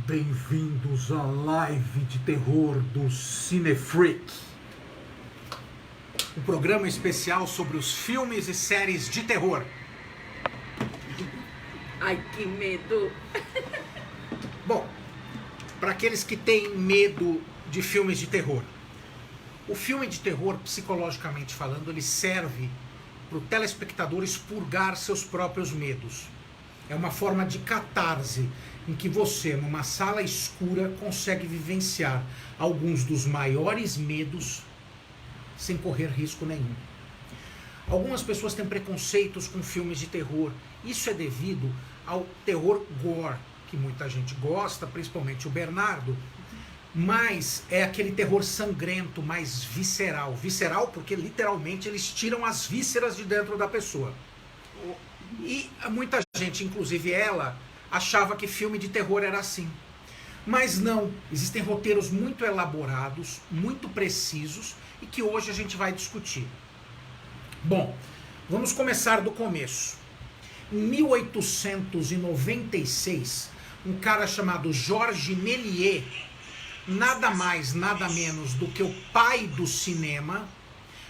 Bem-vindos à live de terror do Cinefreak. Um programa especial sobre os filmes e séries de terror. Ai, que medo! Bom, para aqueles que têm medo de filmes de terror, o filme de terror, psicologicamente falando, ele serve para o telespectador expurgar seus próprios medos. É uma forma de catarse em que você, numa sala escura, consegue vivenciar alguns dos maiores medos sem correr risco nenhum. Algumas pessoas têm preconceitos com filmes de terror. Isso é devido ao terror gore, que muita gente gosta, principalmente o Bernardo, mas é aquele terror sangrento, mais visceral. Visceral porque literalmente eles tiram as vísceras de dentro da pessoa. E muita gente, inclusive ela, achava que filme de terror era assim. Mas não, existem roteiros muito elaborados, muito precisos e que hoje a gente vai discutir. Bom, vamos começar do começo. Em 1896, um cara chamado Georges Méliès, nada mais, nada menos do que o pai do cinema.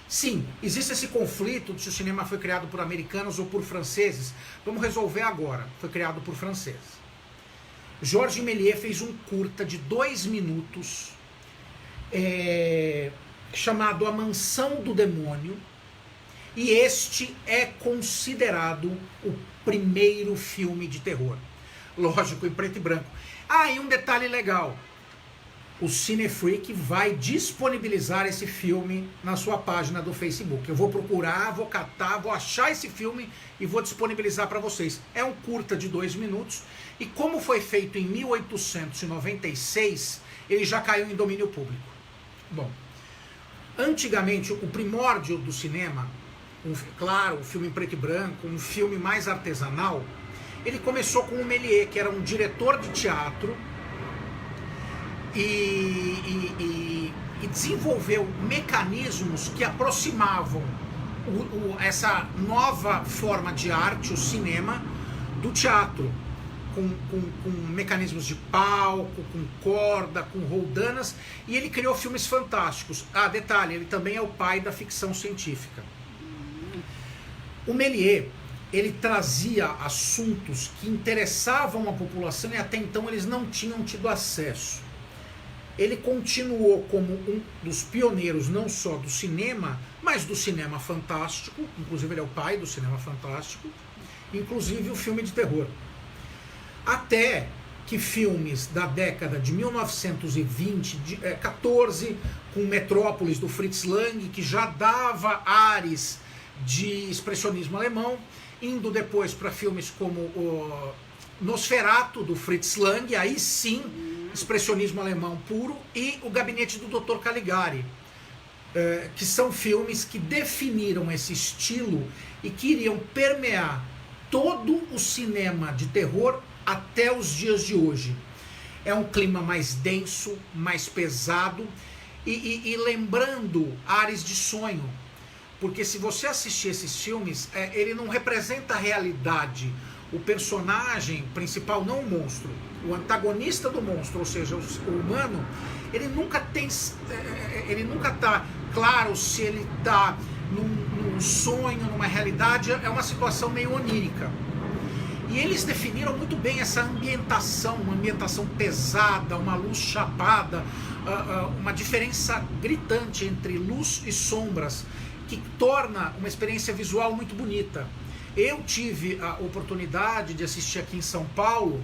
Sim, existe esse conflito de se o cinema foi criado por americanos ou por franceses. Vamos resolver agora. Foi criado por franceses. Georges Méliès fez um curta de 2 minutos chamado A Mansão do Demônio, e este é considerado o primeiro filme de terror. Lógico, em preto e branco. Ah, e um detalhe legal. O Cinefreak vai disponibilizar esse filme na sua página do Facebook. Eu vou procurar, vou catar, vou achar esse filme e vou disponibilizar para vocês. É um curta de 2 minutos e como foi feito em 1896, ele já caiu em domínio público. Bom, antigamente o primórdio do cinema, claro, um filme em preto e branco, um filme mais artesanal, ele começou com o Méliès, que era um diretor de teatro, e desenvolveu mecanismos que aproximavam essa nova forma de arte, o cinema, do teatro, com mecanismos de palco, com corda, com roldanas, e ele criou filmes fantásticos. Ah, detalhe, ele também é o pai da ficção científica. O Méliès, ele trazia assuntos que interessavam a população e até então eles não tinham tido acesso. Ele continuou como um dos pioneiros não só do cinema, mas do cinema fantástico, inclusive ele é o pai do cinema fantástico, inclusive o filme de terror. Até que filmes da década de 1920, 14, com Metrópolis do Fritz Lang, que já dava ares de expressionismo alemão, indo depois para filmes como o Nosferatu do Fritz Lang, aí sim, expressionismo alemão puro, e O Gabinete do Dr. Caligari, que são filmes que definiram esse estilo e que iriam permear todo o cinema de terror até os dias de hoje. É um clima mais denso, mais pesado e lembrando ares de sonho, porque se você assistir esses filmes, ele não representa a realidade. O personagem principal, não o monstro, o antagonista do monstro, ou seja, o humano, ele nunca está claro se ele está num sonho, numa realidade. É uma situação meio onírica. E eles definiram muito bem essa ambientação, uma ambientação pesada, uma luz chapada, uma diferença gritante entre luz e sombras, que torna uma experiência visual muito bonita. Eu tive a oportunidade de assistir aqui em São Paulo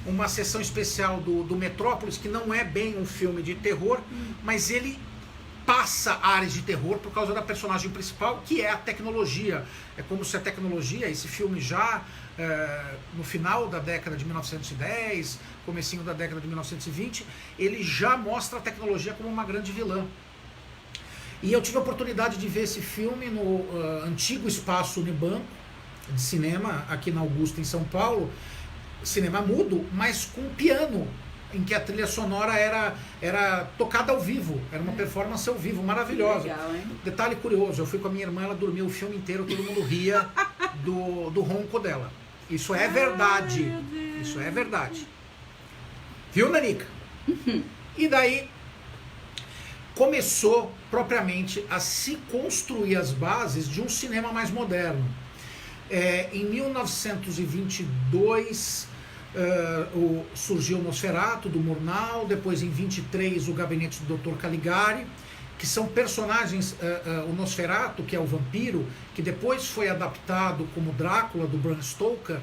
uma sessão especial do Metrópolis, que não é bem um filme de terror, mas ele passa áreas de terror por causa da personagem principal, que é a tecnologia. É como se a tecnologia, esse filme já no final da década de 1910, comecinho da década de 1920, ele já mostra a tecnologia como uma grande vilã. E eu tive a oportunidade de ver esse filme no antigo espaço Unibanco de cinema, aqui na Augusta, em São Paulo, cinema mudo, mas com piano, em que a trilha sonora era tocada ao vivo, era uma performance ao vivo, maravilhosa. Legal, hein? Detalhe curioso, eu fui com a minha irmã, ela dormiu o filme inteiro, todo mundo ria do ronco dela. Isso é verdade. Isso é verdade. Viu, Nanica? E daí começou propriamente a se construir as bases de um cinema mais moderno. Em 1922 surgiu o Nosferatu, do Murnau, depois em 23 o Gabinete do Dr. Caligari, que são personagens, o Nosferatu, que é o vampiro, que depois foi adaptado como Drácula, do Bram Stoker.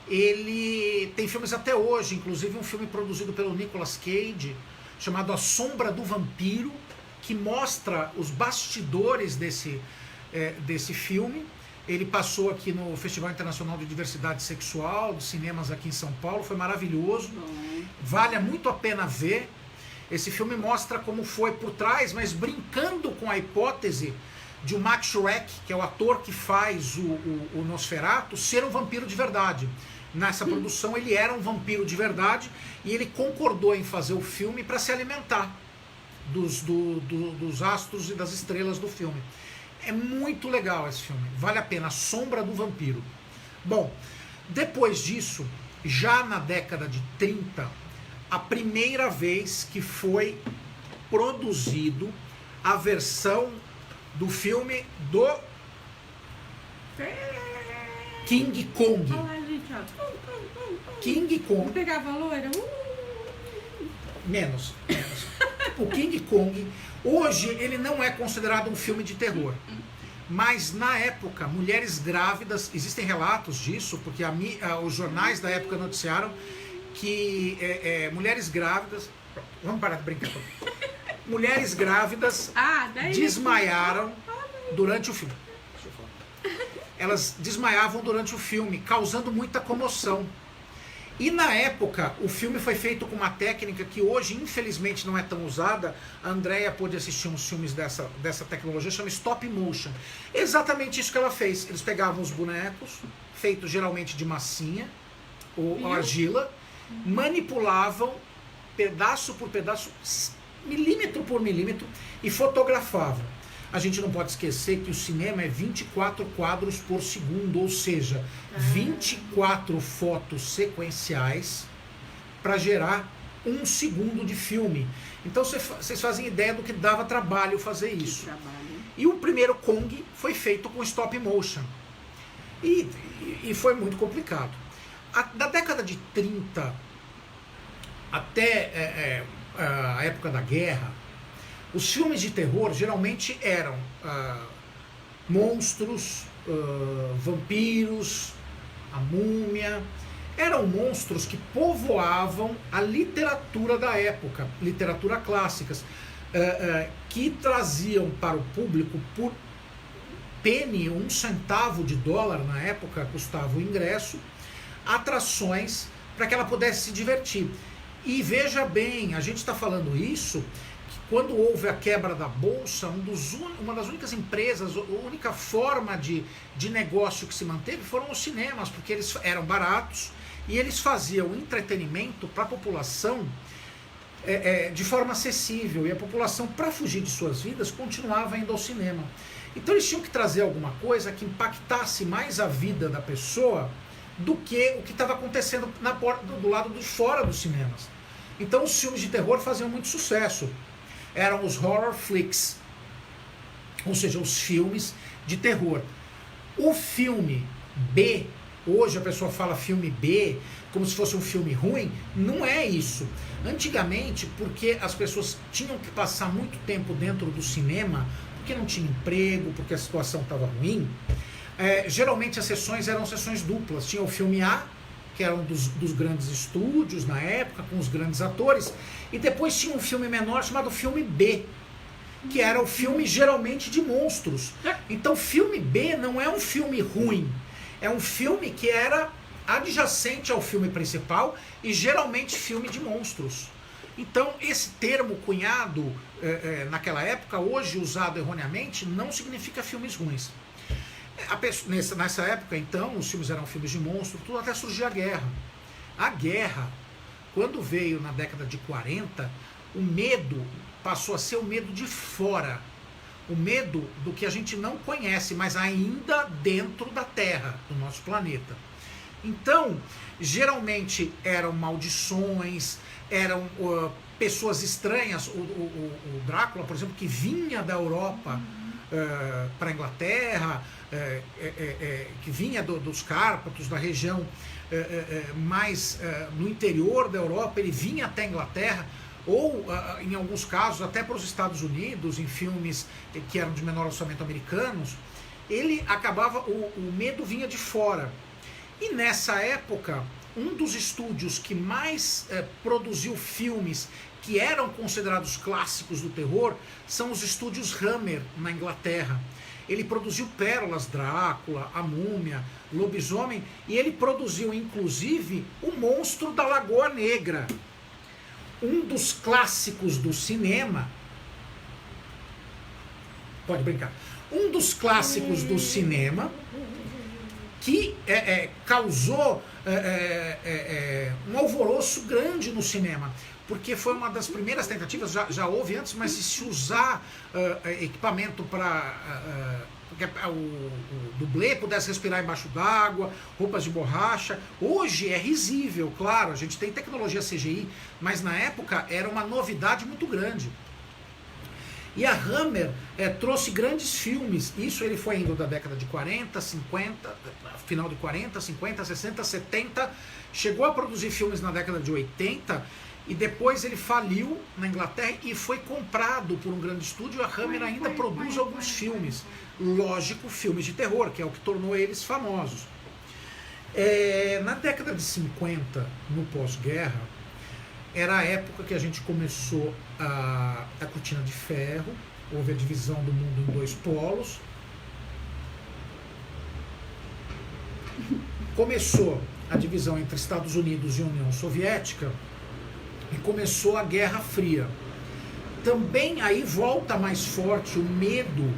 Ele tem filmes até hoje, inclusive um filme produzido pelo Nicolas Cage, chamado A Sombra do Vampiro, que mostra os bastidores desse filme. Ele passou aqui no Festival Internacional de Diversidade Sexual, dos cinemas aqui em São Paulo, foi maravilhoso, vale muito a pena ver. Esse filme mostra como foi por trás, mas brincando com a hipótese de o Max Schreck, que é o ator que faz o Nosferatu, ser um vampiro de verdade. Nessa produção ele era um vampiro de verdade e ele concordou em fazer o filme para se alimentar dos astros e das estrelas do filme. É muito legal esse filme, vale a pena, A Sombra do Vampiro. Bom, depois disso, já na década de 30, a primeira vez que foi produzido a versão do filme do King Kong. Olha lá, gente, ó. King Kong. Pegava a loira. Menos. O King Kong, hoje, ele não é considerado um filme de terror. Mas, na época, mulheres grávidas, existem relatos disso, porque os jornais da época noticiaram que mulheres grávidas... Vamos parar de brincar. Mulheres grávidas desmaiaram durante o filme. Elas desmaiavam durante o filme, causando muita comoção. E na época, o filme foi feito com uma técnica que hoje, infelizmente, não é tão usada. A Andrea pôde assistir uns filmes dessa tecnologia, chama Stop Motion. Exatamente isso que ela fez. Eles pegavam os bonecos, feitos geralmente de massinha ou argila, manipulavam pedaço por pedaço, milímetro por milímetro, e fotografavam. A gente não pode esquecer que o cinema é 24 quadros por segundo, ou seja, 24 fotos sequenciais para gerar 1 segundo de filme. Então vocês fazem ideia do que dava trabalho fazer isso. E o primeiro Kong foi feito com stop motion. E foi muito complicado. Da década de 30 até a época da guerra, os filmes de terror geralmente eram monstros, vampiros, a múmia. Eram monstros que povoavam a literatura da época, literatura clássicas, que traziam para o público por penny, 1 centavo de dólar na época, custava o ingresso, atrações para que ela pudesse se divertir. E veja bem, a gente está falando isso, que quando houve a quebra da Bolsa, uma das únicas empresas, a única forma de negócio que se manteve foram os cinemas, porque eles eram baratos e eles faziam entretenimento para a população de forma acessível, e a população, para fugir de suas vidas, continuava indo ao cinema. Então eles tinham que trazer alguma coisa que impactasse mais a vida da pessoa do que o que estava acontecendo do lado de fora dos cinemas. Então os filmes de terror faziam muito sucesso. Eram os horror flicks, ou seja, os filmes de terror. O filme B, hoje a pessoa fala filme B como se fosse um filme ruim, não é isso. Antigamente, porque as pessoas tinham que passar muito tempo dentro do cinema, porque não tinha emprego, porque a situação estava ruim, geralmente as sessões eram sessões duplas. Tinha o filme A, que era um dos grandes estúdios na época, com os grandes atores, e depois tinha um filme menor chamado filme B, que era o filme geralmente de monstros. Então filme B não é um filme ruim, é um filme que era adjacente ao filme principal e geralmente filme de monstros. Então esse termo cunhado naquela época, hoje usado erroneamente, não significa filmes ruins. Nessa época, então, os filmes eram filmes de monstro, tudo, até surgir a guerra. A guerra, quando veio na década de 40, o medo passou a ser o medo de fora. O medo do que a gente não conhece, mas ainda dentro da Terra, do nosso planeta. Então, geralmente eram maldições, eram pessoas estranhas. O Drácula, por exemplo, que vinha da Europa para a Inglaterra, que vinha dos Cárpatos, da região mais no interior da Europa, ele vinha até a Inglaterra, ou em alguns casos até para os Estados Unidos, em filmes que eram de menor orçamento americanos. Ele acabava, o medo vinha de fora. E nessa época, um dos estúdios que mais produziu filmes que eram considerados clássicos do terror são os estúdios Hammer, na Inglaterra. Ele produziu Pérolas, Drácula, A Múmia, Lobisomem, e ele produziu inclusive O Monstro da Lagoa Negra, um dos clássicos do cinema. Pode brincar. Um dos clássicos do cinema que causou um alvoroço grande no cinema, porque foi uma das primeiras tentativas, já houve antes, mas de se usar equipamento para que o dublê pudesse respirar embaixo d'água, roupas de borracha. Hoje é risível, claro, a gente tem tecnologia CGI, mas na época era uma novidade muito grande. E a Hammer trouxe grandes filmes. Isso ele foi indo da década de 40, 50, final de 40, 50, 60, 70. Chegou a produzir filmes na década de 80 e depois ele faliu na Inglaterra e foi comprado por um grande estúdio. A Hammer ainda produz alguns filmes. Lógico, filmes de terror, que é o que tornou eles famosos. Na década de 50, no pós-guerra, era a época que a gente começou a Cortina de Ferro, houve a divisão do mundo em dois polos. Começou a divisão entre Estados Unidos e União Soviética e começou a Guerra Fria. Também aí volta mais forte o medo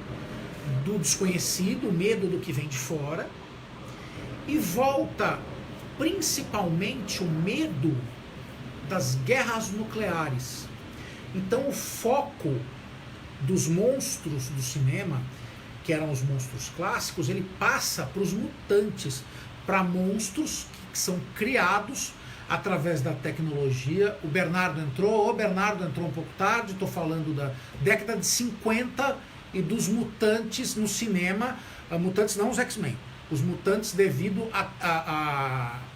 do desconhecido, o medo do que vem de fora, e volta principalmente o medo das guerras nucleares. Então o foco dos monstros do cinema, que eram os monstros clássicos, ele passa para os mutantes, para monstros que são criados através da tecnologia. O Bernardo entrou um pouco tarde, estou falando da década de 50 e dos mutantes no cinema, mutantes não os X-Men, os mutantes devido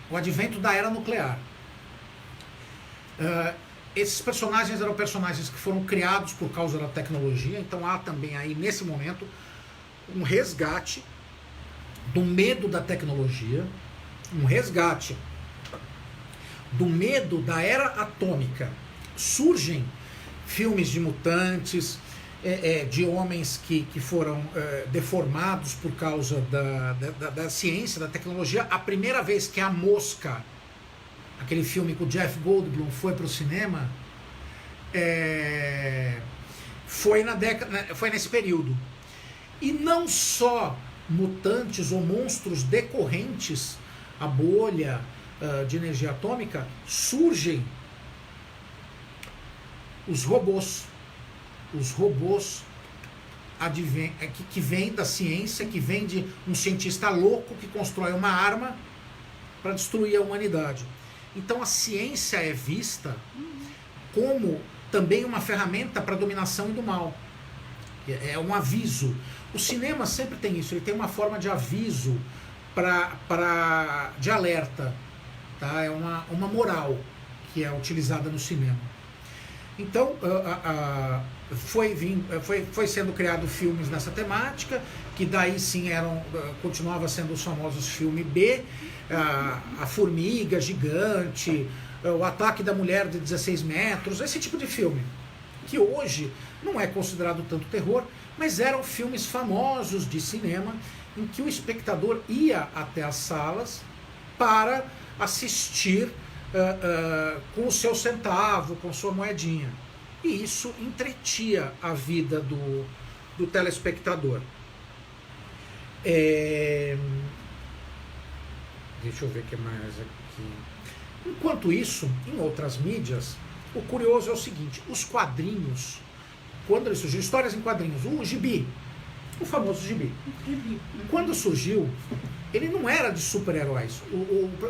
ao advento da era nuclear. Esses personagens eram personagens que foram criados por causa da tecnologia, então há também aí nesse momento um resgate do medo da tecnologia, um resgate do medo da era atômica. Surgem filmes de mutantes, de homens que foram deformados por causa da ciência, da tecnologia. A primeira vez que a Mosca, aquele filme com o Jeff Goldblum, foi para o cinema, foi nesse período. E não só mutantes ou monstros decorrentes à bolha de energia atômica, surgem os robôs. Os robôs que vêm da ciência, que vêm de um cientista louco que constrói uma arma para destruir a humanidade. Então a ciência é vista como também uma ferramenta para a dominação e do mal. É um aviso. O cinema sempre tem isso, ele tem uma forma de aviso, de alerta. Tá? É uma moral que é utilizada no cinema. Então foi sendo criado filmes nessa temática, que daí sim continuava sendo os famosos filmes B, a Formiga Gigante, o Ataque da Mulher de 16 metros, esse tipo de filme, que hoje não é considerado tanto terror, mas eram filmes famosos de cinema em que o espectador ia até as salas para assistir com o seu centavo, com sua moedinha. E isso entretia a vida do telespectador. Deixa eu ver o que mais aqui. Enquanto isso, em outras mídias, o curioso é o seguinte: os quadrinhos, quando eles surgiram, histórias em quadrinhos, o gibi, O famoso gibi. Quando surgiu, ele não era de super-heróis.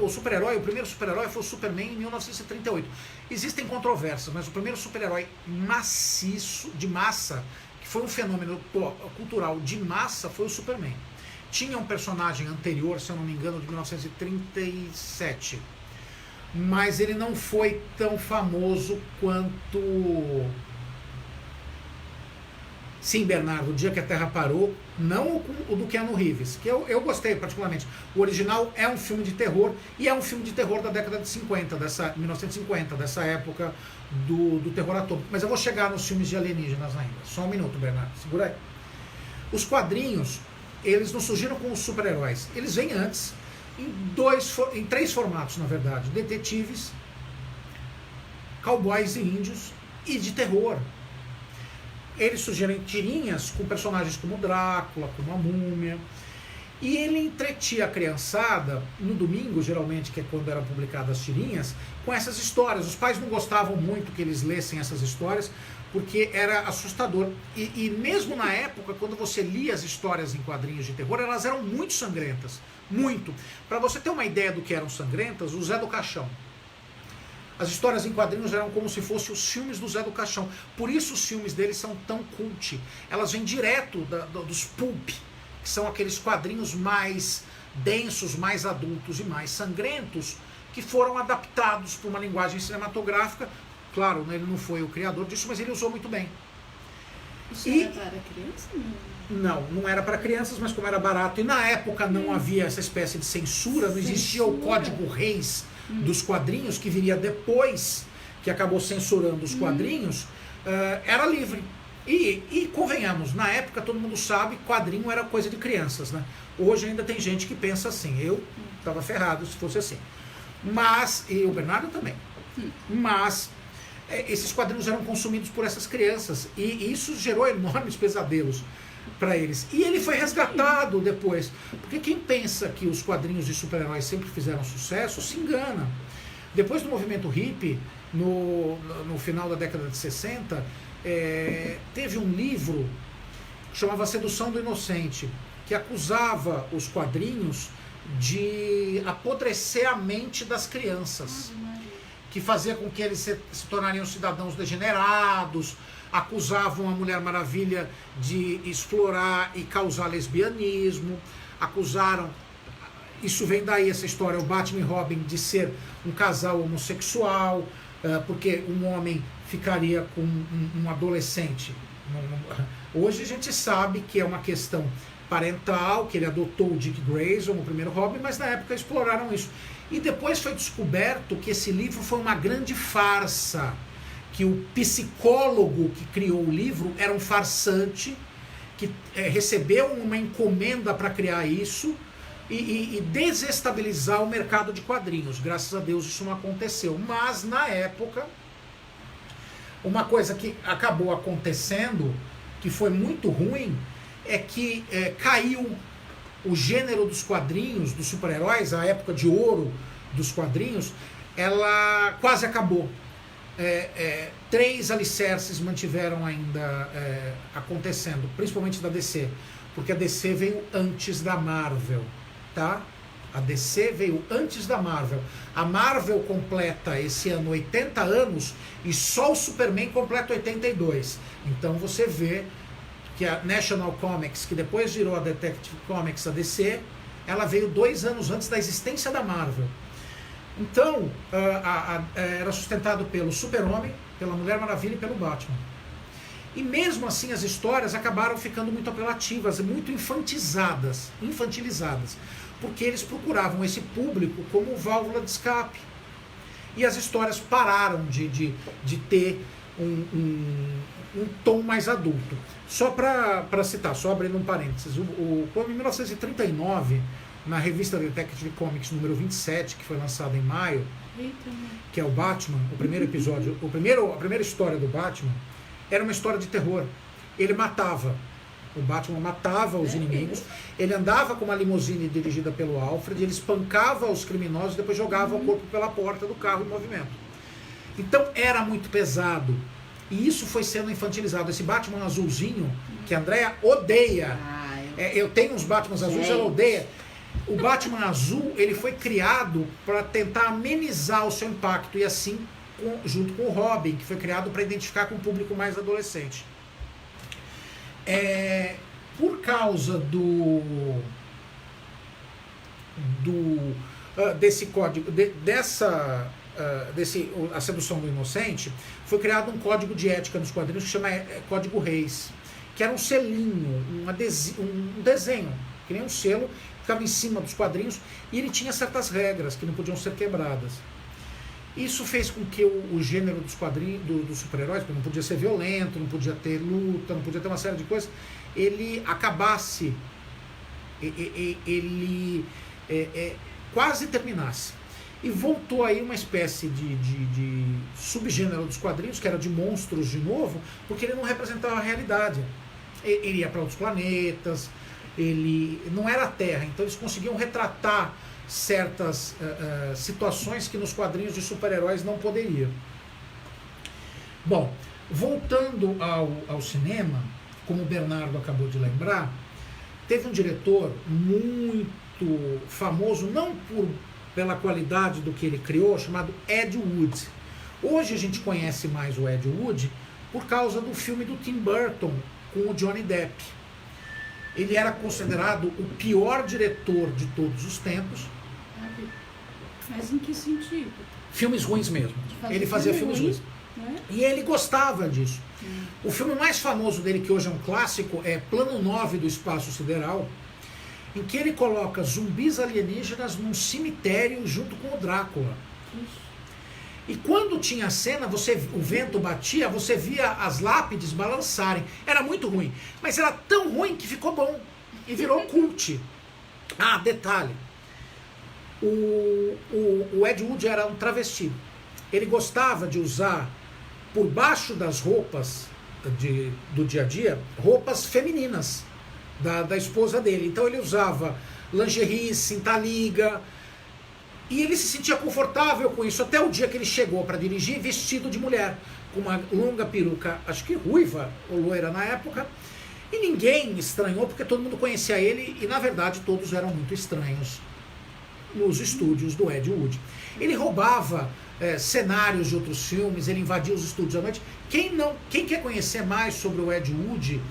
O super-herói, o primeiro super-herói foi o Superman em 1938. Existem controvérsias, mas o primeiro super-herói maciço, de massa, que foi um fenômeno cultural de massa, foi o Superman. Tinha um personagem anterior, se eu não me engano, de 1937. Mas ele não foi tão famoso quanto... Sim, Bernardo, O Dia que a Terra Parou, não o do Keanu Reeves, que eu gostei particularmente. O original é um filme de terror, e é um filme de terror da década de 50, 1950, dessa época do terror atômico. Mas eu vou chegar nos filmes de alienígenas ainda. Só um minuto, Bernardo, segura aí. Os quadrinhos, eles não surgiram com os super-heróis. Eles vêm antes, em 3 formatos, na verdade. Detetives, cowboys e índios, e de terror. Eles surgiram em tirinhas com personagens como Drácula, como a Múmia. E ele entretia a criançada, no domingo, geralmente, que é quando eram publicadas as tirinhas, com essas histórias. Os pais não gostavam muito que eles lessem essas histórias, porque era assustador. E mesmo na época, quando você lia as histórias em quadrinhos de terror, elas eram muito sangrentas. Muito. Para você ter uma ideia do que eram sangrentas, o Zé do Caixão. As histórias em quadrinhos eram como se fossem os filmes do Zé do Caixão. Por isso os filmes dele são tão cult. Elas vêm direto dos pulp, que são aqueles quadrinhos mais densos, mais adultos e mais sangrentos, que foram adaptados para uma linguagem cinematográfica. Claro, ele não foi o criador disso, mas ele usou muito bem. Isso era para criança? Não era para crianças, mas como era barato, e na época não havia essa espécie de censura, não existia o Código Reis dos quadrinhos, que viria depois, que acabou censurando os quadrinhos, era livre. E convenhamos, na época todo mundo sabe, quadrinho era coisa de crianças, né? Hoje ainda tem gente que pensa assim, eu estava ferrado se fosse assim. Mas, e o Bernardo também, mas esses quadrinhos eram consumidos por essas crianças, e isso gerou enormes pesadelos para eles. E ele foi resgatado depois, porque quem pensa que os quadrinhos de super-heróis sempre fizeram sucesso, se engana. Depois do movimento hippie, no final da década de 60, teve um livro que chamava Sedução do Inocente, que acusava os quadrinhos de apodrecer a mente das crianças, que fazia com que eles se tornariam cidadãos degenerados, acusavam a Mulher Maravilha de explorar e causar lesbianismo, acusaram, isso vem daí essa história, o Batman e Robin, de ser um casal homossexual, porque um homem ficaria com um adolescente. Hoje a gente sabe que é uma questão parental, que ele adotou o Dick Grayson, o primeiro Robin, mas na época exploraram isso. E depois foi descoberto que esse livro foi uma grande farsa, que o psicólogo que criou o livro era um farsante, que recebeu uma encomenda para criar isso e desestabilizar o mercado de quadrinhos. Graças a Deus isso não aconteceu. Mas na época, uma coisa que acabou acontecendo, que foi muito ruim, é que caiu o gênero dos quadrinhos, dos super-heróis, a época de ouro dos quadrinhos, ela quase acabou. 3 alicerces mantiveram ainda acontecendo, principalmente da DC, porque a DC veio antes da Marvel, tá? A DC veio antes da Marvel. A Marvel completa esse ano 80 anos e só o Superman completa 82. Então você vê que a National Comics, que depois virou a Detective Comics, a DC, ela veio 2 anos antes da existência da Marvel. Então, era sustentado pelo Super-Homem, pela Mulher Maravilha e pelo Batman. E mesmo assim as histórias acabaram ficando muito apelativas, muito infantilizadas, porque eles procuravam esse público como válvula de escape. E as histórias pararam de ter um tom mais adulto. Só para citar, só abrindo um parênteses, em 1939, na revista Detective Comics número 27, que foi lançada em maio, que é o Batman, o primeiro episódio, a primeira história do Batman, era uma história de terror. Ele matava. O Batman matava os inimigos, ele andava com uma limusine dirigida pelo Alfred, ele espancava os criminosos e depois jogava o corpo pela porta do carro em movimento. Então era muito pesado. E isso foi sendo infantilizado. Esse Batman azulzinho, que a Andrea odeia, Eu tenho uns Batmans azuis, ela odeia. O Batman azul, ele foi criado para tentar amenizar o seu impacto, e assim, junto com o Robin, que foi criado para identificar com o público mais adolescente. Por causa desse código, a sedução do inocente, foi criado um código de ética nos quadrinhos que chama Código Reis, que era um selinho, um desenho, que nem um selo, ficava em cima dos quadrinhos, e ele tinha certas regras que não podiam ser quebradas. Isso fez com que o gênero dos quadrinhos, dos super-heróis, porque não podia ser violento, não podia ter luta, não podia ter uma série de coisas, ele acabasse, ele quase terminasse. E voltou aí uma espécie de subgênero dos quadrinhos, que era de monstros de novo, porque ele não representava a realidade. Ele ia para outros planetas, ele não era a Terra, então eles conseguiam retratar certas situações que nos quadrinhos de super-heróis não poderiam. Bom, voltando ao cinema, como o Bernardo acabou de lembrar, teve um diretor muito famoso, não pela qualidade do que ele criou, chamado Ed Wood. Hoje a gente conhece mais o Ed Wood por causa do filme do Tim Burton com o Johnny Depp. Ele era considerado o pior diretor de todos os tempos. Mas em que sentido? Filmes ruins mesmo. Ele fazia filmes ruins. Né? E ele gostava disso. O filme mais famoso dele, que hoje é um clássico, é Plano 9 do Espaço Sideral, em que ele coloca zumbis alienígenas num cemitério junto com o Drácula. E quando tinha a cena, o vento batia, você via as lápides balançarem. Era muito ruim, mas era tão ruim que ficou bom e virou cult. Ah, detalhe. O Ed Wood era um travesti. Ele gostava de usar, por baixo das roupas do dia a dia, roupas femininas da esposa dele. Então ele usava lingerie, cinta-liga, e ele se sentia confortável com isso, até o dia que ele chegou para dirigir vestido de mulher, com uma longa peruca, acho que ruiva ou loira na época, e ninguém estranhou, porque todo mundo conhecia ele, e na verdade todos eram muito estranhos nos estúdios do Ed Wood. Ele roubava cenários de outros filmes, ele invadia os estúdios à noite. Quem quer conhecer mais sobre o Ed Wood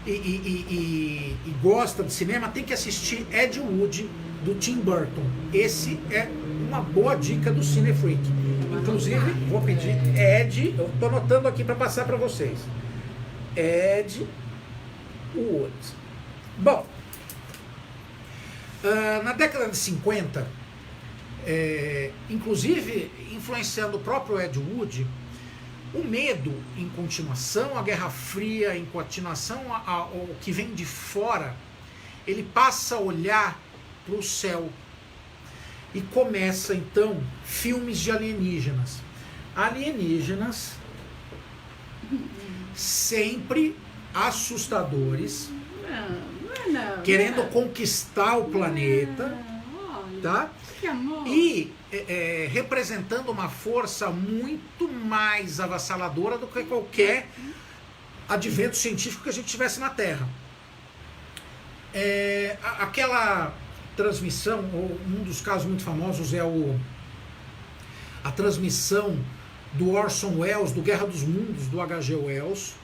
e gosta de cinema, tem que assistir Ed Wood, do Tim Burton. Esse é uma boa dica do Cine Freak. Inclusive, vou pedir Ed, eu estou anotando aqui para passar para vocês. Ed Wood. Bom, na década de 50, inclusive influenciando o próprio Ed Wood, o medo em continuação, a Guerra Fria em continuação ao que vem de fora, ele passa a olhar para o céu e começa então filmes de alienígenas. Alienígenas sempre assustadores, querendo conquistar o planeta, tá? Que amor. E representando uma força muito mais avassaladora do que qualquer advento científico que a gente tivesse na Terra. Aquela transmissão, um dos casos muito famosos é a transmissão do Orson Welles, do Guerra dos Mundos, do H.G. Wells,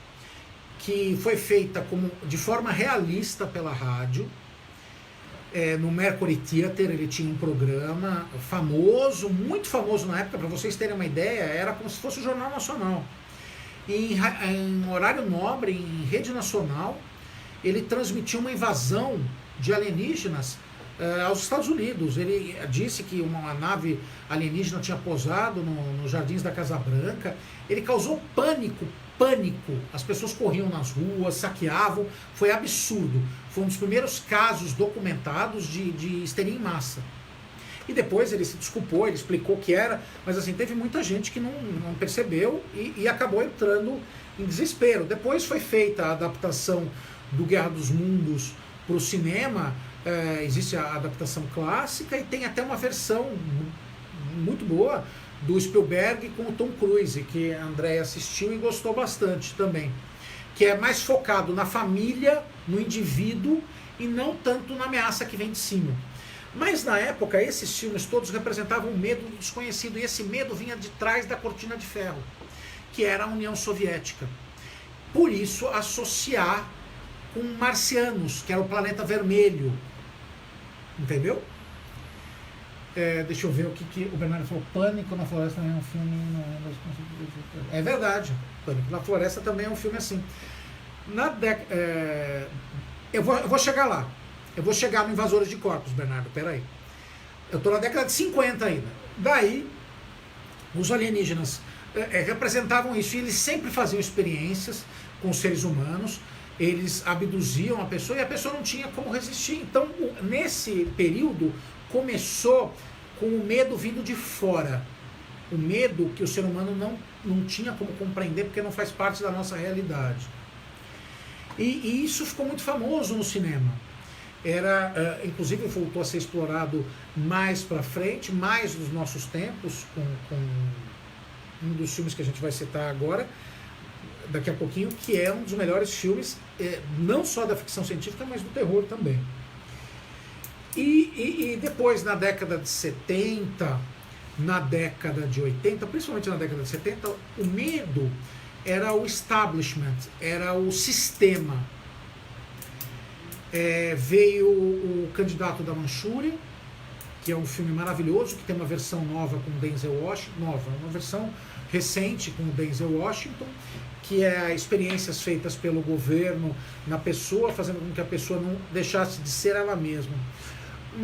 que foi feita de forma realista pela rádio. No Mercury Theater ele tinha um programa famoso, muito famoso na época, para vocês terem uma ideia, era como se fosse o Jornal Nacional. E em horário nobre, em rede nacional, ele transmitiu uma invasão de alienígenas aos Estados Unidos. Ele disse que uma nave alienígena tinha pousado nos jardins da Casa Branca. Ele causou pânico. As pessoas corriam nas ruas, saqueavam. Foi absurdo. Foi um dos primeiros casos documentados de histeria em massa. E depois ele se desculpou, ele explicou o que era, mas assim, teve muita gente que não percebeu e acabou entrando em desespero. Depois foi feita a adaptação do Guerra dos Mundos para o cinema. Existe a adaptação clássica e tem até uma versão muito boa do Spielberg com o Tom Cruise, que a Andréia assistiu e gostou bastante também, que é mais focado na família, no indivíduo, e não tanto na ameaça que vem de cima. Mas na época, esses filmes todos representavam o medo do desconhecido, e esse medo vinha de trás da cortina de ferro, que era a União Soviética. Por isso, associar com marcianos, que era o planeta vermelho. Entendeu? Deixa eu ver o que o Bernardo falou. Pânico na Floresta também é um filme... É verdade. Pânico na Floresta também é um filme assim. Eu vou chegar lá. Eu vou chegar no Invasores de Corpos, Bernardo, peraí. Eu estou na década de 50 ainda. Daí, os alienígenas representavam isso, e eles sempre faziam experiências com os seres humanos, eles abduziam a pessoa e a pessoa não tinha como resistir. Então, nesse período, começou com o medo vindo de fora. O medo que o ser humano não tinha como compreender, porque não faz parte da nossa realidade. E isso ficou muito famoso no cinema. Inclusive voltou a ser explorado mais para frente, mais nos nossos tempos, com um dos filmes que a gente vai citar agora, daqui a pouquinho, que é um dos melhores filmes, não só da ficção científica, mas do terror também. E depois, na década de 70, na década de 80, principalmente na década de 70, o medo era o establishment, era o sistema. Veio o Candidato da Manchúria, que é um filme maravilhoso, que tem uma versão nova com Denzel Washington, uma versão recente com o Denzel Washington, que é experiências feitas pelo governo na pessoa, fazendo com que a pessoa não deixasse de ser ela mesma.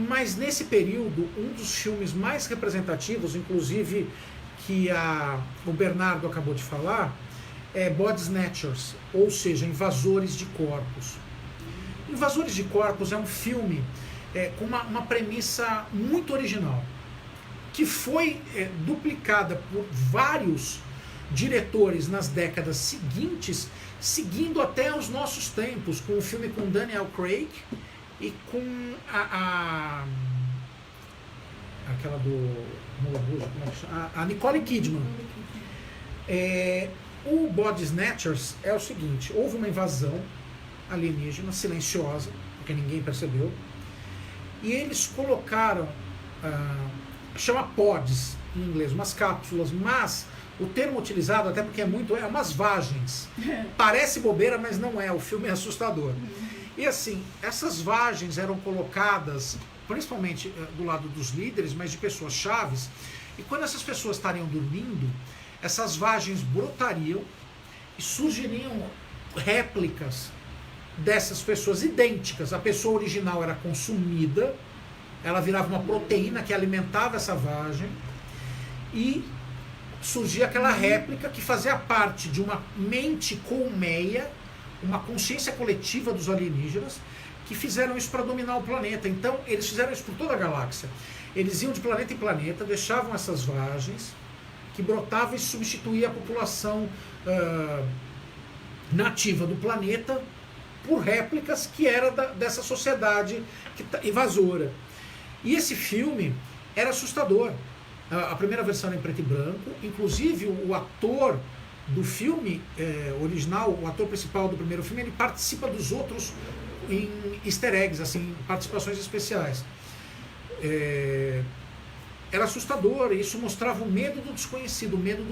Mas nesse período, um dos filmes mais representativos, inclusive que o Bernardo acabou de falar, é Body Snatchers, ou seja, Invasores de Corpos. Invasores de Corpos é um filme com uma premissa muito original, que foi duplicada por vários diretores nas décadas seguintes, seguindo até os nossos tempos, com o filme com Daniel Craig e com aquela do Moulin Rouge, como é que chama? A Nicole Kidman. O Body Snatchers é o seguinte: houve uma invasão alienígena silenciosa, porque ninguém percebeu, e eles colocaram, chama pods em inglês, umas cápsulas, mas o termo utilizado, até porque é umas vagens. Parece bobeira, mas não é, o filme é assustador. E assim, essas vagens eram colocadas, principalmente do lado dos líderes, mas de pessoas chaves, e quando essas pessoas estariam dormindo, essas vagens brotariam e surgiriam réplicas dessas pessoas idênticas. A pessoa original era consumida, ela virava uma proteína que alimentava essa vagem, e surgia aquela réplica que fazia parte de uma mente colmeia, uma consciência coletiva dos alienígenas, que fizeram isso para dominar o planeta. Então, eles fizeram isso por toda a galáxia. Eles iam de planeta em planeta, deixavam essas vagens, que brotavam e substituíam a população nativa do planeta por réplicas que era dessa sociedade invasora. E esse filme era assustador. A primeira versão era em preto e branco, inclusive o ator do filme original, o ator principal do primeiro filme, ele participa dos outros em easter eggs, assim, participações especiais. Era assustador, e isso mostrava o medo do desconhecido, o medo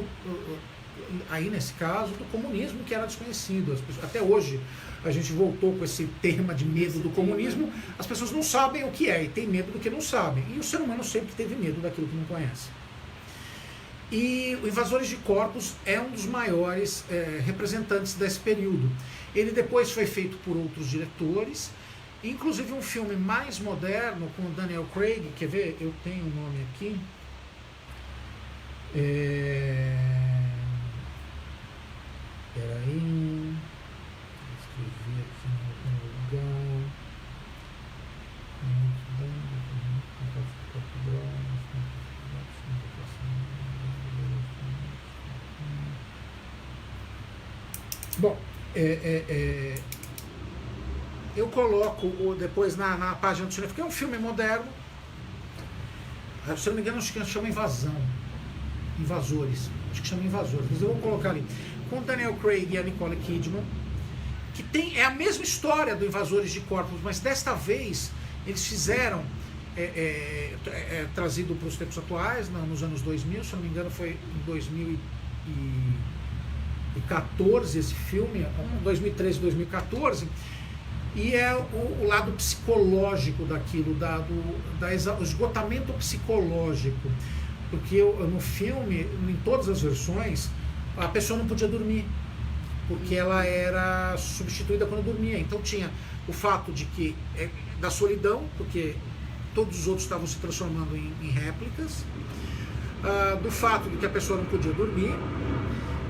aí nesse caso, do comunismo, que era desconhecido. Até hoje a gente voltou com esse tema de medo do comunismo. As pessoas não sabem o que é e têm medo do que não sabem. E o ser humano sempre teve medo daquilo que não conhece. E o Invasores de Corpos é um dos maiores representantes desse período. Ele depois foi feito por outros diretores, inclusive um filme mais moderno com o Daniel Craig. Quer ver? Eu tenho o nome aqui. Peraí. Escrevi aqui em algum lugar. Bom, eu coloco depois na página do cinema, porque é um filme moderno. Se eu não me engano, acho que chama Invasores. Acho que chama Invasores, mas eu vou colocar ali. Com Daniel Craig e a Nicole Kidman, que é a mesma história do Invasores de Corpos, mas desta vez eles fizeram, trazido para os tempos atuais, nos anos 2000, se não me engano foi em 2014 esse filme, 2013, 2014, e é o lado psicológico daquilo, o esgotamento psicológico, porque no filme, em todas as versões, a pessoa não podia dormir, porque ela era substituída quando dormia. Então tinha o fato de que da solidão, porque todos os outros estavam se transformando em réplicas, do fato de que a pessoa não podia dormir,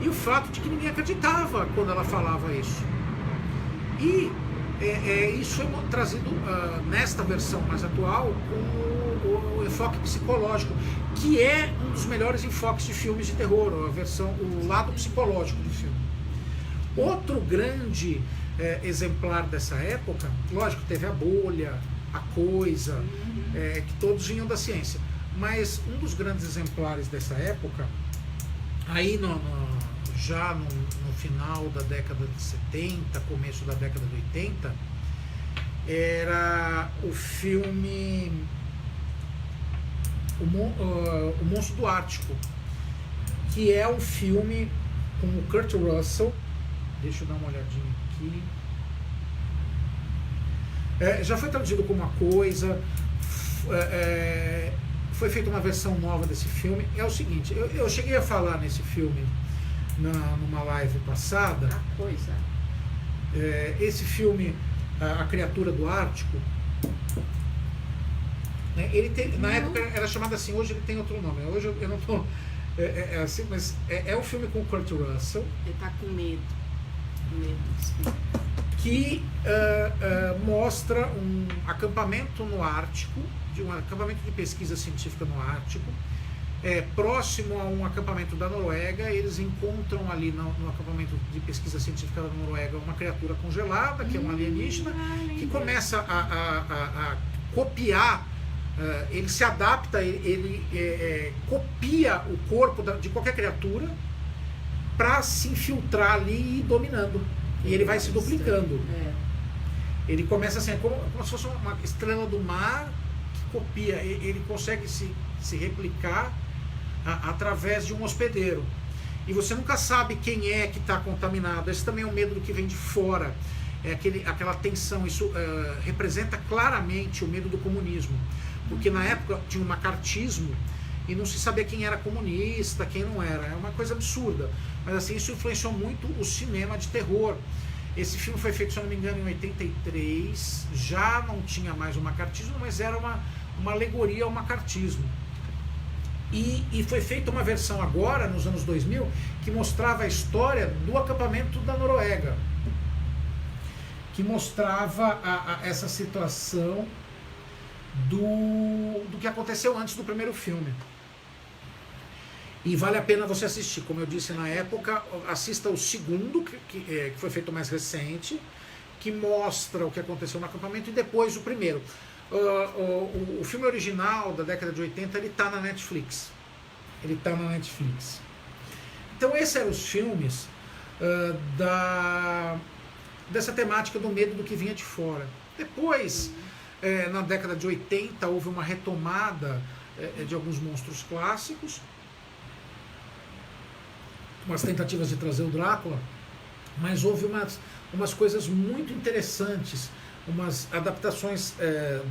e o fato de que ninguém acreditava quando ela falava isso. E isso foi trazido nesta versão mais atual com o enfoque psicológico, que é um dos melhores enfoques de filmes de terror, o lado psicológico do filme. Outro grande exemplar dessa época, lógico, teve a Bolha, a Coisa, que todos vinham da ciência, mas um dos grandes exemplares dessa época, aí já no final da década de 70, começo da década de 80, era o filme O Monstro do Ártico, que é um filme com o Kurt Russell. Deixa eu dar uma olhadinha aqui. Já foi traduzido como A Coisa. Foi feita uma versão nova desse filme. É o seguinte, eu cheguei a falar nesse filme numa live passada. A Coisa. Esse filme, A Criatura do Ártico, ele na época era chamado assim, hoje ele tem outro nome. Hoje eu não tô. Assim, mas é um filme com o Kurt Russell. Ele tá com medo. Que mostra um acampamento no Ártico, um acampamento de pesquisa científica no Ártico, próximo a um acampamento da Noruega. Eles encontram ali no acampamento de pesquisa científica da Noruega uma criatura congelada, que é um alienígena, que começa a copiar, ele se adapta, ele copia o corpo de qualquer criatura para se infiltrar ali e ir dominando. E ele vai se duplicando. Ele começa assim, como se fosse uma estrela do mar que copia. Ele consegue se replicar através de um hospedeiro. E você nunca sabe quem é que está contaminado. Esse também é um medo do que vem de fora. Aquela tensão. Isso representa claramente o medo do comunismo. Porque na época tinha um macartismo e não se sabia quem era comunista, quem não era. É uma coisa absurda. Mas assim, isso influenciou muito o cinema de terror. Esse filme foi feito, se eu não me engano, em 83. Já não tinha mais o macartismo, mas era uma alegoria ao macartismo. E foi feita uma versão agora, nos anos 2000, que mostrava a história do acampamento da Noruega. Que mostrava essa situação do que aconteceu antes do primeiro filme. E vale a pena você assistir. Como eu disse na época, assista o segundo, que foi feito mais recente, que mostra o que aconteceu no acampamento, e depois o primeiro. O filme original da década de 80, ele está na Netflix. Então esses eram os filmes dessa temática do medo do que vinha de fora. Depois, na década de 80, houve uma retomada de alguns monstros clássicos, umas tentativas de trazer o Drácula, mas houve umas coisas muito interessantes, umas adaptações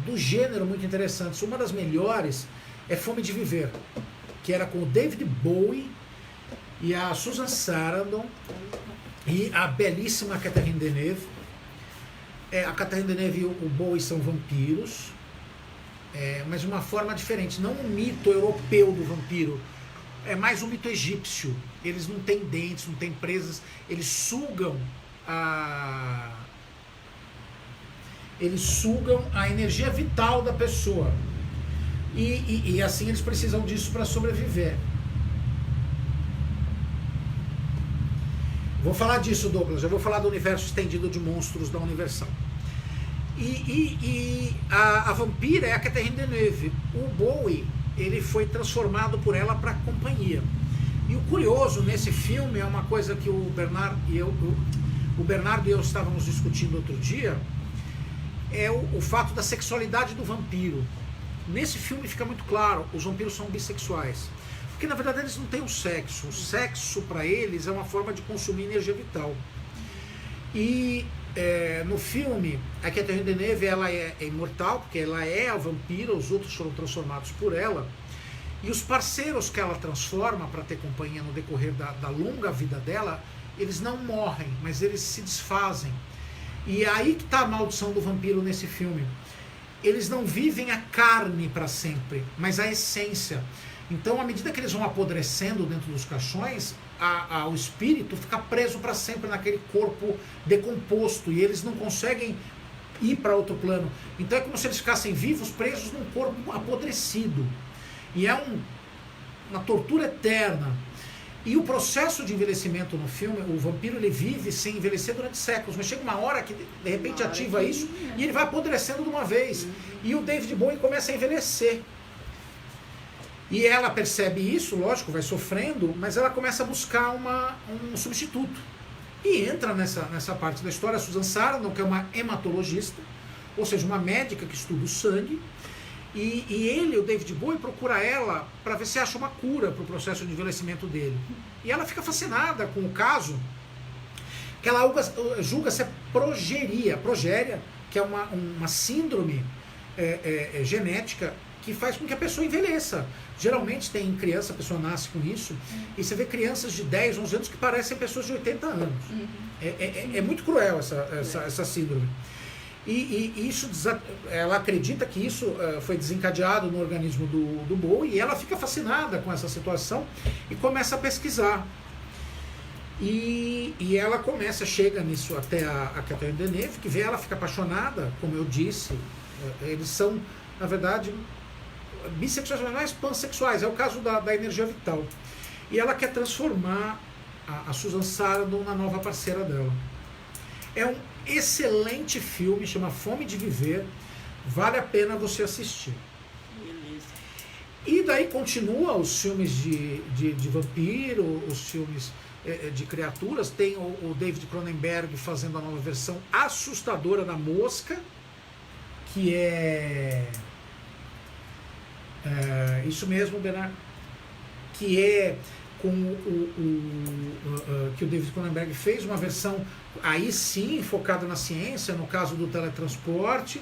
do gênero muito interessantes. Uma das melhores é Fome de Viver, que era com o David Bowie e a Susan Sarandon e a belíssima Catherine Deneuve. A Catherine Deneuve e o Bowie são vampiros, mas de uma forma diferente, não um mito europeu do vampiro, é mais um mito egípcio. Eles não têm dentes, não têm presas, eles sugam a energia vital da pessoa. E assim eles precisam disso para sobreviver. Vou falar disso, Douglas. Eu vou falar do universo estendido de monstros da Universal. A vampira é a Catherine Deneuve. O Bowie, ele foi transformado por ela para companhia. E o curioso nesse filme é uma coisa que o Bernard e o Bernardo e eu estávamos discutindo outro dia, é o fato da sexualidade do vampiro. Nesse filme fica muito claro, os vampiros são bissexuais. Porque na verdade eles não têm o sexo para eles é uma forma de consumir energia vital. E no filme, a Catherine Deneuve, ela é imortal, porque ela é a vampira, os outros foram transformados por ela. E os parceiros que ela transforma para ter companhia no decorrer da longa vida dela, eles não morrem, mas eles se desfazem. E é aí que está a maldição do vampiro nesse filme. Eles não vivem a carne para sempre, mas a essência. Então, à medida que eles vão apodrecendo dentro dos caixões, o espírito fica preso para sempre naquele corpo decomposto e eles não conseguem ir para outro plano. Então é como se eles ficassem vivos, presos num corpo apodrecido. E é uma tortura eterna. E o processo de envelhecimento no filme, o vampiro ele vive sem envelhecer durante séculos, mas chega uma hora que de repente ativa isso e ele vai apodrecendo de uma vez. E o David Bowie começa a envelhecer. E ela percebe isso, lógico, vai sofrendo, mas ela começa a buscar um substituto. E entra nessa parte da história a Susan Sarandon, que é uma hematologista, ou seja, uma médica que estuda o sangue, e ele, o David Bowie, procura ela para ver se acha uma cura para o processo de envelhecimento dele. E ela fica fascinada com o caso, que ela julga ser progéria, que é uma síndrome genética que faz com que a pessoa envelheça. Geralmente tem criança, a pessoa nasce com isso, e você vê crianças de 10, 11 anos que parecem pessoas de 80 anos. É muito cruel essa síndrome. E isso, ela acredita que isso foi desencadeado no organismo do Bowie, e ela fica fascinada com essa situação e começa a pesquisar. E ela chega nisso até a Catherine Deneuve, que vê ela, fica apaixonada, como eu disse. Eles são, na verdade, bissexuais, mas mais pansexuais, é o caso da energia vital. E ela quer transformar a Susan Sarandon na nova parceira dela. É um excelente filme, chama Fome de Viver, vale a pena você assistir. Beleza. E daí continua os filmes de vampiro, os filmes de criaturas, tem o David Cronenberg fazendo a nova versão assustadora da Mosca, que isso mesmo, Bernardo, que é com que o David Cronenberg fez uma versão aí sim focada na ciência, no caso do teletransporte,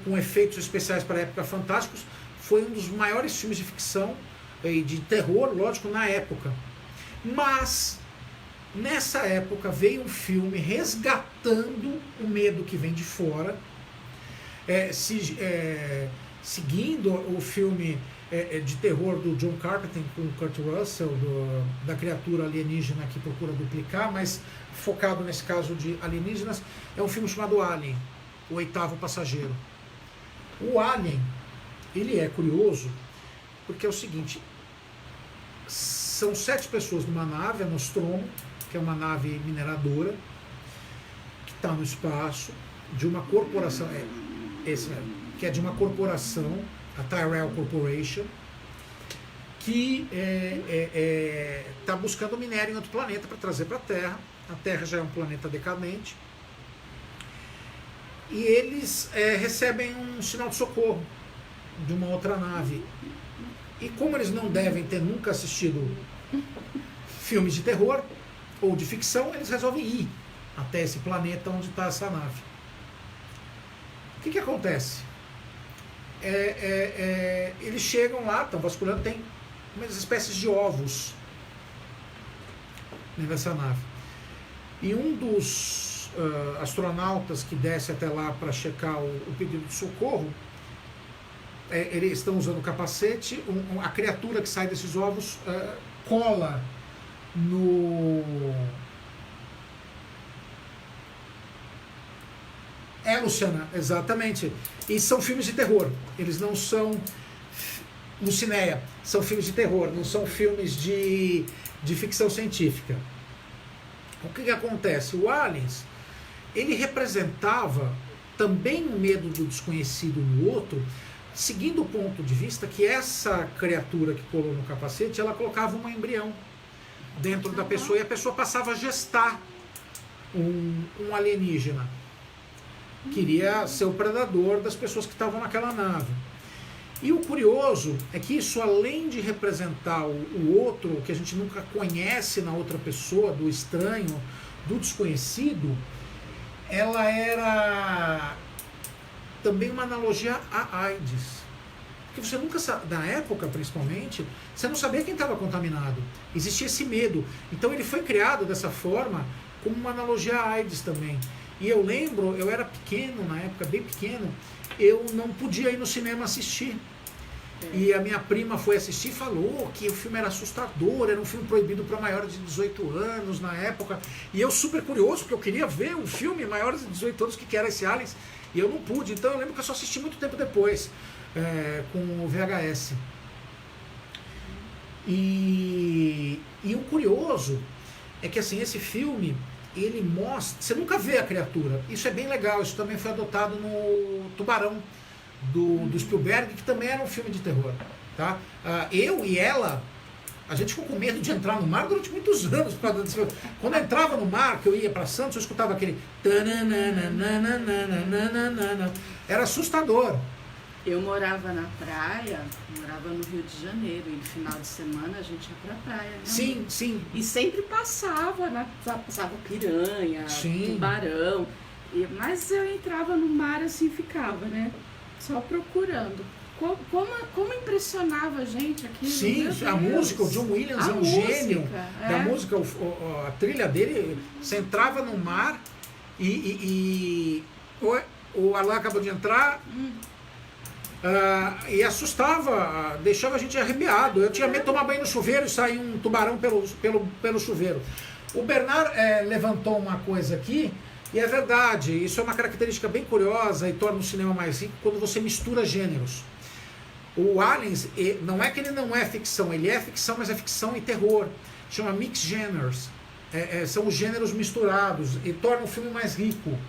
com efeitos especiais para a época fantásticos. Foi um dos maiores filmes de ficção e de terror, lógico, na época. Mas nessa época veio um filme resgatando o medo que vem de fora, seguindo o filme de terror do John Carpenter com o Kurt Russell, da criatura alienígena que procura duplicar, mas focado nesse caso de alienígenas. É um filme chamado Alien, o Oitavo Passageiro. O Alien, ele é curioso porque é o seguinte: são 7 pessoas numa nave, a Nostromo, que é uma nave mineradora que está no espaço, de uma corporação, que é de uma corporação, a Tyrell Corporation, que está buscando minério em outro planeta para trazer para a Terra. A Terra já é um planeta decadente. E eles recebem um sinal de socorro de uma outra nave. E como eles não devem ter nunca assistido filmes de terror ou de ficção, eles resolvem ir até esse planeta onde está essa nave. O que acontece? Eles chegam lá, estão vasculhando, tem umas espécies de ovos nessa nave. E um dos astronautas que desce até lá para checar o pedido de socorro, eles estão usando o capacete, a criatura que sai desses ovos cola no... Luciana, exatamente. E são filmes de terror. Eles não são Lucinéia, são filmes de terror, não são filmes de ficção científica. O que acontece? O Aliens, ele representava também o medo do desconhecido no outro, seguindo o ponto de vista que essa criatura que colou no capacete, ela colocava um embrião dentro da pessoa e a pessoa passava a gestar um alienígena. Queria ser o predador das pessoas que estavam naquela nave. E o curioso é que isso, além de representar o outro, que a gente nunca conhece na outra pessoa, do estranho, do desconhecido, ela era também uma analogia à AIDS. Porque você nunca, na época principalmente, você não sabia quem estava contaminado. Existia esse medo. Então ele foi criado dessa forma como uma analogia à AIDS também. E eu lembro, eu era pequeno na época, bem pequeno, eu não podia ir no cinema assistir. E a minha prima foi assistir e falou que o filme era assustador, era um filme proibido para maiores de 18 anos na época. E eu super curioso, porque eu queria ver um filme maiores de 18 anos, que era esse Aliens, e eu não pude. Então eu lembro que eu só assisti muito tempo depois, com o VHS. E o curioso é que assim, esse filme, ele mostra, você nunca vê a criatura. Isso é bem legal, isso também foi adotado no Tubarão, do Spielberg, que também era um filme de terror, tá? Eu e ela, a gente ficou com medo de entrar no mar durante muitos anos por causa desse filme. Quando eu entrava no mar, que eu ia para Santos, eu escutava aquele era assustador. Eu morava na praia, morava no Rio de Janeiro, e no final de semana a gente ia pra praia, né? Sim, sim. E sempre passava piranha, tubarão, mas eu entrava no mar assim, ficava, né? Só procurando. Como impressionava a gente aqui. Sim, a música, o John Williams é um gênio da música, a trilha dele, você entrava no mar e o Alan acabou de entrar e assustava, deixava a gente arrepiado. Eu tinha medo de tomar banho no chuveiro e sair um tubarão pelo chuveiro. O Bernard levantou uma coisa aqui. E é verdade, isso é uma característica bem curiosa e torna o cinema mais rico quando você mistura gêneros. O Aliens, não é que ele não é ficção, ele é ficção, mas é ficção e terror. Chama mixed genres. São os gêneros misturados e torna o filme mais rico.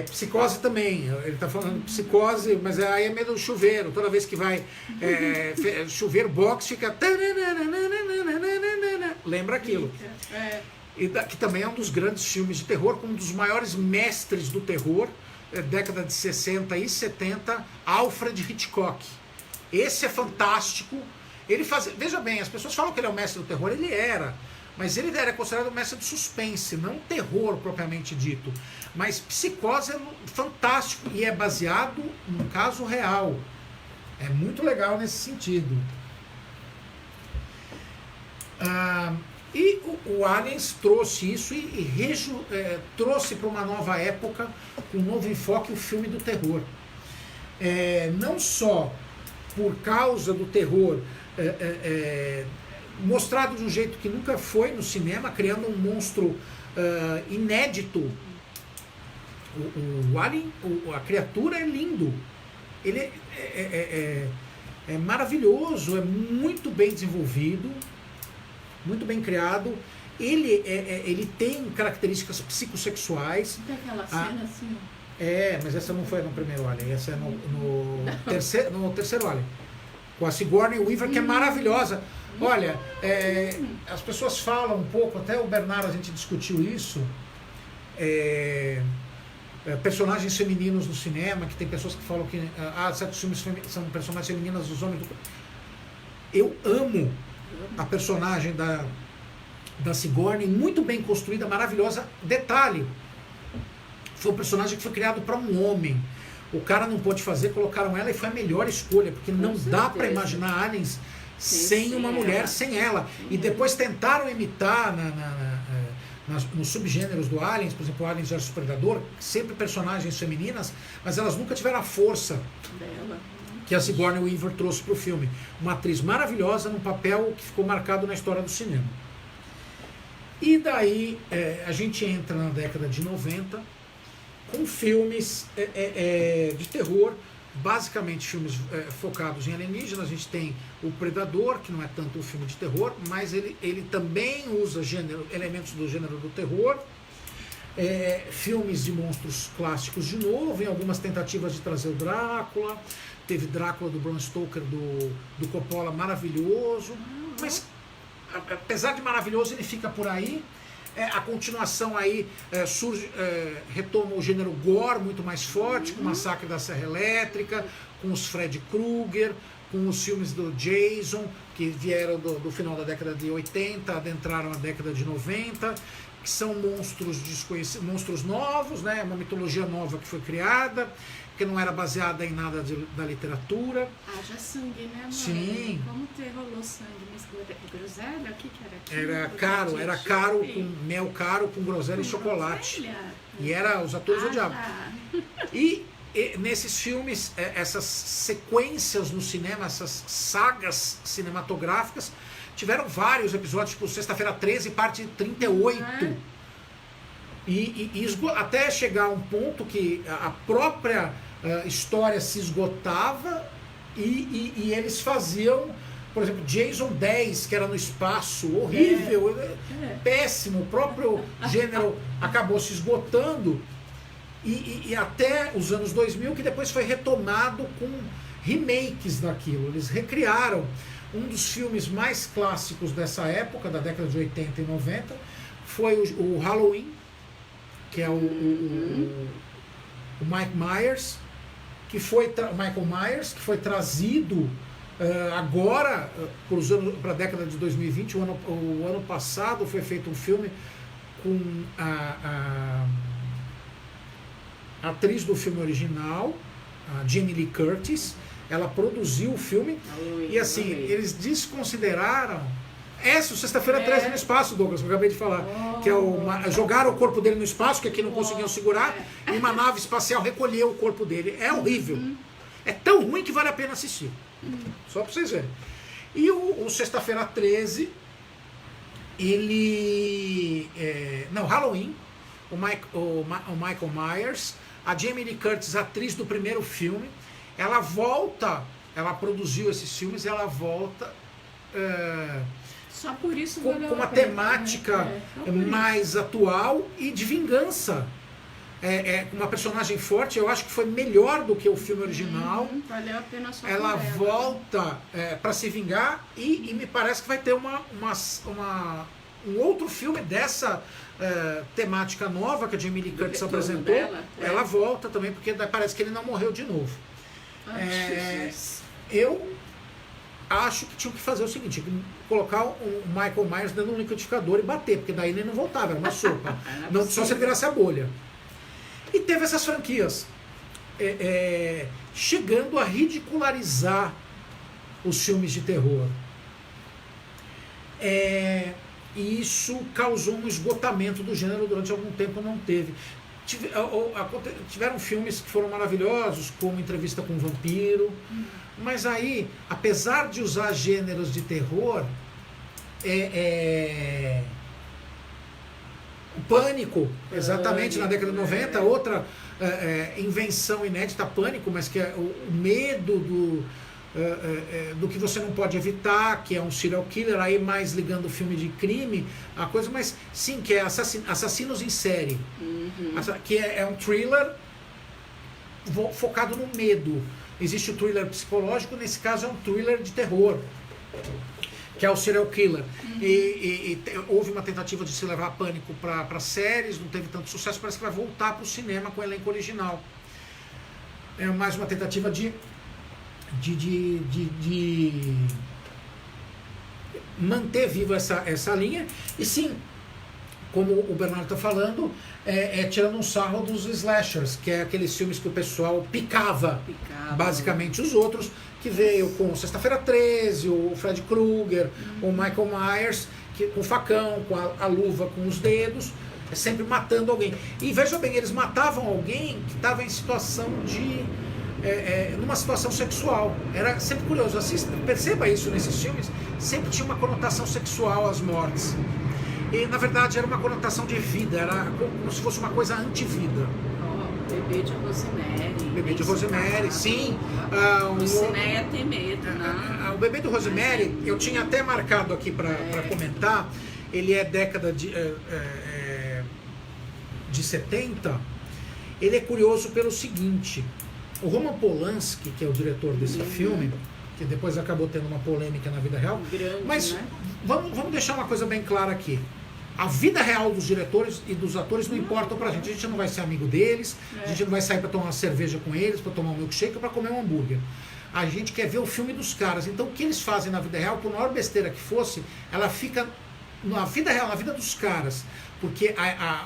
Psicose também, ele está falando psicose, mas aí é meio do chuveiro. Toda vez que vai chuveiro box, fica... Lembra aquilo. Que também é um dos grandes filmes de terror, um dos maiores mestres do terror, década de 60 e 70, Alfred Hitchcock. Esse é fantástico. Ele faz, veja bem, as pessoas falam que ele é o mestre do terror, ele era, mas ele era considerado o mestre do suspense, não terror propriamente dito. Mas Psicose é fantástico e é baseado num caso real. É muito legal nesse sentido. E o Aliens trouxe isso e trouxe para uma nova época, um novo enfoque, o filme do terror. Não só por causa do terror mostrado de um jeito que nunca foi no cinema, criando um monstro inédito. O Alien, a criatura é lindo. Ele é maravilhoso, é muito bem desenvolvido, muito bem criado. Ele tem características psicossexuais. Tem aquela cena assim. Mas essa não foi no primeiro Alien, essa é no terceiro Alien. Com a Sigourney Weaver, que é maravilhosa. Olha, as pessoas falam um pouco, até o Bernardo a gente discutiu isso, personagens femininos no cinema, que tem pessoas que falam que certos filmes são personagens femininas dos homens. Eu amo a personagem da Sigourney, muito bem construída, maravilhosa. Detalhe, foi um personagem que foi criado para um homem. O cara não pôde fazer, colocaram ela e foi a melhor escolha, porque não dá para imaginar aliens sem uma mulher, sem ela. E depois tentaram imitar nos subgêneros do Aliens, por exemplo, o Aliens vs Predador, sempre personagens femininas, mas elas nunca tiveram a força que a Sigourney Weaver trouxe para o filme. Uma atriz maravilhosa num papel que ficou marcado na história do cinema. E daí a gente entra na década de 90 com filmes de terror, basicamente filmes focados em alienígenas. A gente tem o Predador, que não é tanto um filme de terror, mas ele também usa elementos do gênero do terror. Filmes de monstros clássicos de novo, em algumas tentativas de trazer o Drácula. Teve Drácula do Bram Stoker, do Coppola, maravilhoso. Mas, apesar de maravilhoso, ele fica por aí. A continuação aí retoma o gênero gore muito mais forte, com o Massacre da Serra Elétrica, com os Fred Krueger, com os filmes do Jason, que vieram do final da década de 80, adentraram a década de 90, que são monstros desconhecidos, monstros novos, né? Uma mitologia nova que foi criada, que não era baseada em nada da literatura. Haja sangue, né, mãe? Sim. Como rolou sangue? Mas groselha? O que era? Era caro, com mel caro, com groselha e chocolate. Groselha? E era os atores odiavam. E nesses filmes, essas sequências no cinema, essas sagas cinematográficas, tiveram vários episódios, tipo Sexta-feira 13, parte 38. Até chegar a um ponto que a própria história se esgotava e eles faziam, por exemplo, Jason 10, que era no espaço, horrível, péssimo, o próprio gênero acabou se esgotando e até os anos 2000, que depois foi retomado com remakes daquilo. Eles recriaram um dos filmes mais clássicos dessa época, da década de 80 e 90, foi o Halloween, que é o Mike Myers, Michael Myers, que foi trazido agora para a década de 2020. O ano passado foi feito um filme com a atriz do filme original, a Jamie Lee Curtis. Ela produziu o filme e assim, eles desconsideraram o Sexta-feira 13 no espaço, Douglas, que eu acabei de falar. Que é jogaram o corpo dele no espaço, que aqui não conseguiam segurar, e uma nave espacial recolheu o corpo dele. É horrível. É tão ruim que vale a pena assistir. Só para vocês verem. E o Sexta-feira 13, Halloween, o Michael Myers, a Jamie Lee Curtis, atriz do primeiro filme, ela produziu esses filmes e ela volta só por isso com uma temática mais atual e de vingança. Uma personagem forte, eu acho que foi melhor do que o filme original. Valeu a pena só ela volta para se vingar e me parece que vai ter um outro filme dessa temática nova que a Jamie Lee Curtis apresentou. Ela volta também, porque parece que ele não morreu de novo. Eu acho que tinham que fazer o seguinte: colocar o Michael Myers dentro de um liquidificador e bater, porque daí ele não voltava, era uma sopa. Só se ele virasse a bolha. E teve essas franquias chegando a ridicularizar os filmes de terror. E isso causou um esgotamento do gênero. Durante algum tempo não teve. Tiveram filmes que foram maravilhosos, como Entrevista com um Vampiro, mas aí, apesar de usar gêneros de terror, o Pânico, exatamente, na década de 90, outra invenção inédita, Pânico, mas que é o medo do que você não pode evitar, que é um serial killer, aí mais ligando o filme de crime, a coisa, mas sim, que é assassinos em série, que é um thriller focado no medo. Existe o thriller psicológico, nesse caso é um thriller de terror, que é o serial killer. Houve uma tentativa de se levar Pânico para séries, não teve tanto sucesso, parece que vai voltar para o cinema com o elenco original. É mais uma tentativa de manter viva essa linha. E sim, como o Bernardo está falando, tirando um sarro dos slashers, que é aqueles filmes que o pessoal picava basicamente os outros, que veio com Sexta-feira 13, o Fred Krueger, o Michael Myers, com o facão, com a luva, com os dedos, sempre matando alguém. E veja bem, eles matavam alguém que estava em situação numa situação sexual. Era sempre curioso, perceba isso nesses filmes, sempre tinha uma conotação sexual às mortes. E na verdade era uma conotação de vida, era como se fosse uma coisa antivida. Bebê de Rosemary. Bebê de Rosemary, sim. Você nem ia ter medo, não. O Bebê de Rosemary, eu tinha até marcado aqui para comentar, ele é década de 70. Ele é curioso pelo seguinte: o Roman Polanski, que é o diretor desse filme, que depois acabou tendo uma polêmica na vida real, grande, mas né? vamos deixar uma coisa bem clara aqui. A vida real dos diretores e dos atores não importa pra gente. A gente não vai ser amigo deles, a gente não vai sair pra tomar uma cerveja com eles, pra tomar um milkshake ou pra comer um hambúrguer. A gente quer ver o filme dos caras. Então o que eles fazem na vida real, por maior besteira que fosse, ela fica na vida real, na vida dos caras. Porque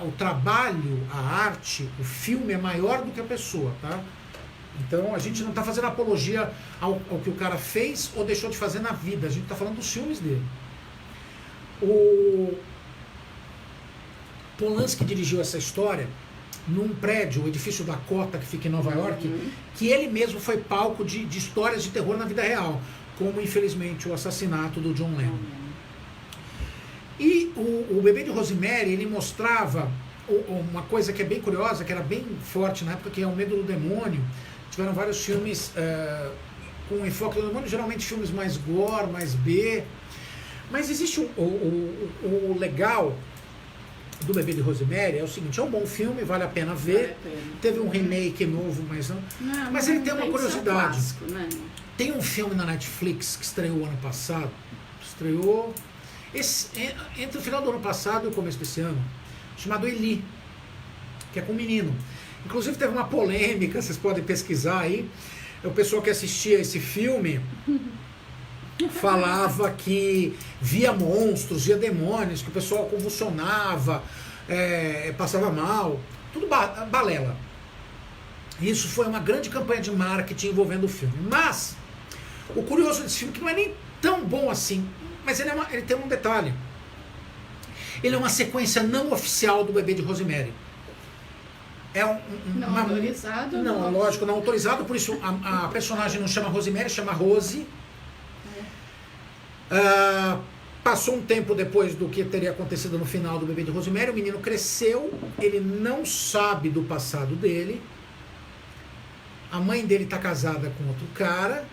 o trabalho, a arte, o filme é maior do que a pessoa, tá? Então a gente não está fazendo apologia ao que o cara fez ou deixou de fazer na vida. A gente está falando dos filmes dele. O Polanski dirigiu essa história num prédio, o edifício Dakota, que fica em Nova York, que ele mesmo foi palco de histórias de terror na vida real, como infelizmente o assassinato do John Lennon. E o Bebê de Rosemary, ele mostrava uma coisa que é bem curiosa, que era bem forte na época, que é o medo do demônio. Tiveram vários filmes com enfoque do demônio, geralmente filmes mais gore, mais B. Mas existe o legal do Bebê de Rosemary, é o seguinte, é um bom filme, vale a pena ver. Vale a pena. Teve um remake novo, mas não. Mas ele tem uma curiosidade. Clássico, né? Tem um filme na Netflix que estreou ano passado. Estreou entre o final do ano passado e o começo desse ano, chamado Eli, que é com um menino. Inclusive teve uma polêmica, vocês podem pesquisar aí. O pessoal que assistia esse filme falava que via monstros, via demônios, que o pessoal convulsionava, passava mal, tudo balela. Isso foi uma grande campanha de marketing envolvendo o filme. Mas o curioso desse filme é que não é nem tão bom assim, mas ele tem um detalhe. Ele é uma sequência não oficial do Bebê de Rosemary. É não autorizado? Não, lógico, não autorizado, por isso a personagem não chama Rosemary, chama Rose. Passou um tempo depois do que teria acontecido no final do Bebê de Rosemary, o menino cresceu, ele não sabe do passado dele, a mãe dele está casada com outro cara,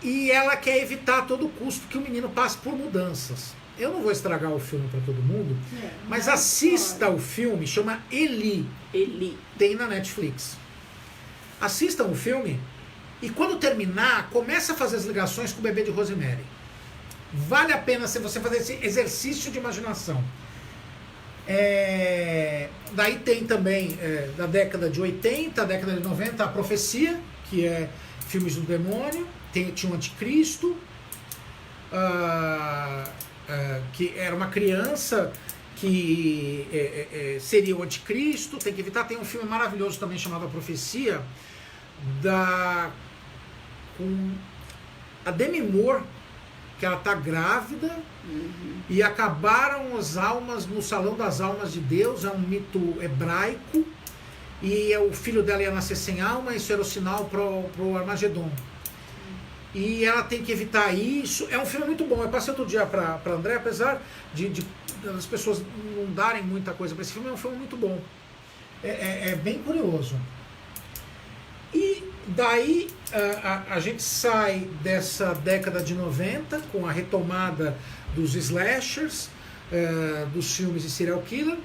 e ela quer evitar a todo custo que o menino passe por mudanças. Eu não vou estragar o filme para todo mundo, mas assista o filme, chama Eli. Eli. Tem na Netflix. Assistam o filme e quando terminar, começa a fazer as ligações com o Bebê de Rosemary. Vale a pena se você fazer esse exercício de imaginação. Daí tem também, da década de 80, década de 90, A Profecia, que é filmes do demônio. Tinha o Anticristo, que era uma criança que seria o Anticristo, tem que evitar. Tem um filme maravilhoso também chamado A Profecia, com a Demi Moore, que ela está grávida, e acabaram as almas no Salão das Almas de Deus, é um mito hebraico, e o filho dela ia nascer sem alma, isso era o sinal para o Armagedon. E ela tem que evitar isso. É um filme muito bom. Eu passei outro dia para André, apesar de as pessoas não darem muita coisa para esse filme, é um filme muito bom. É bem curioso. E daí a gente sai dessa década de 90 com a retomada dos slashers, dos filmes de serial killer.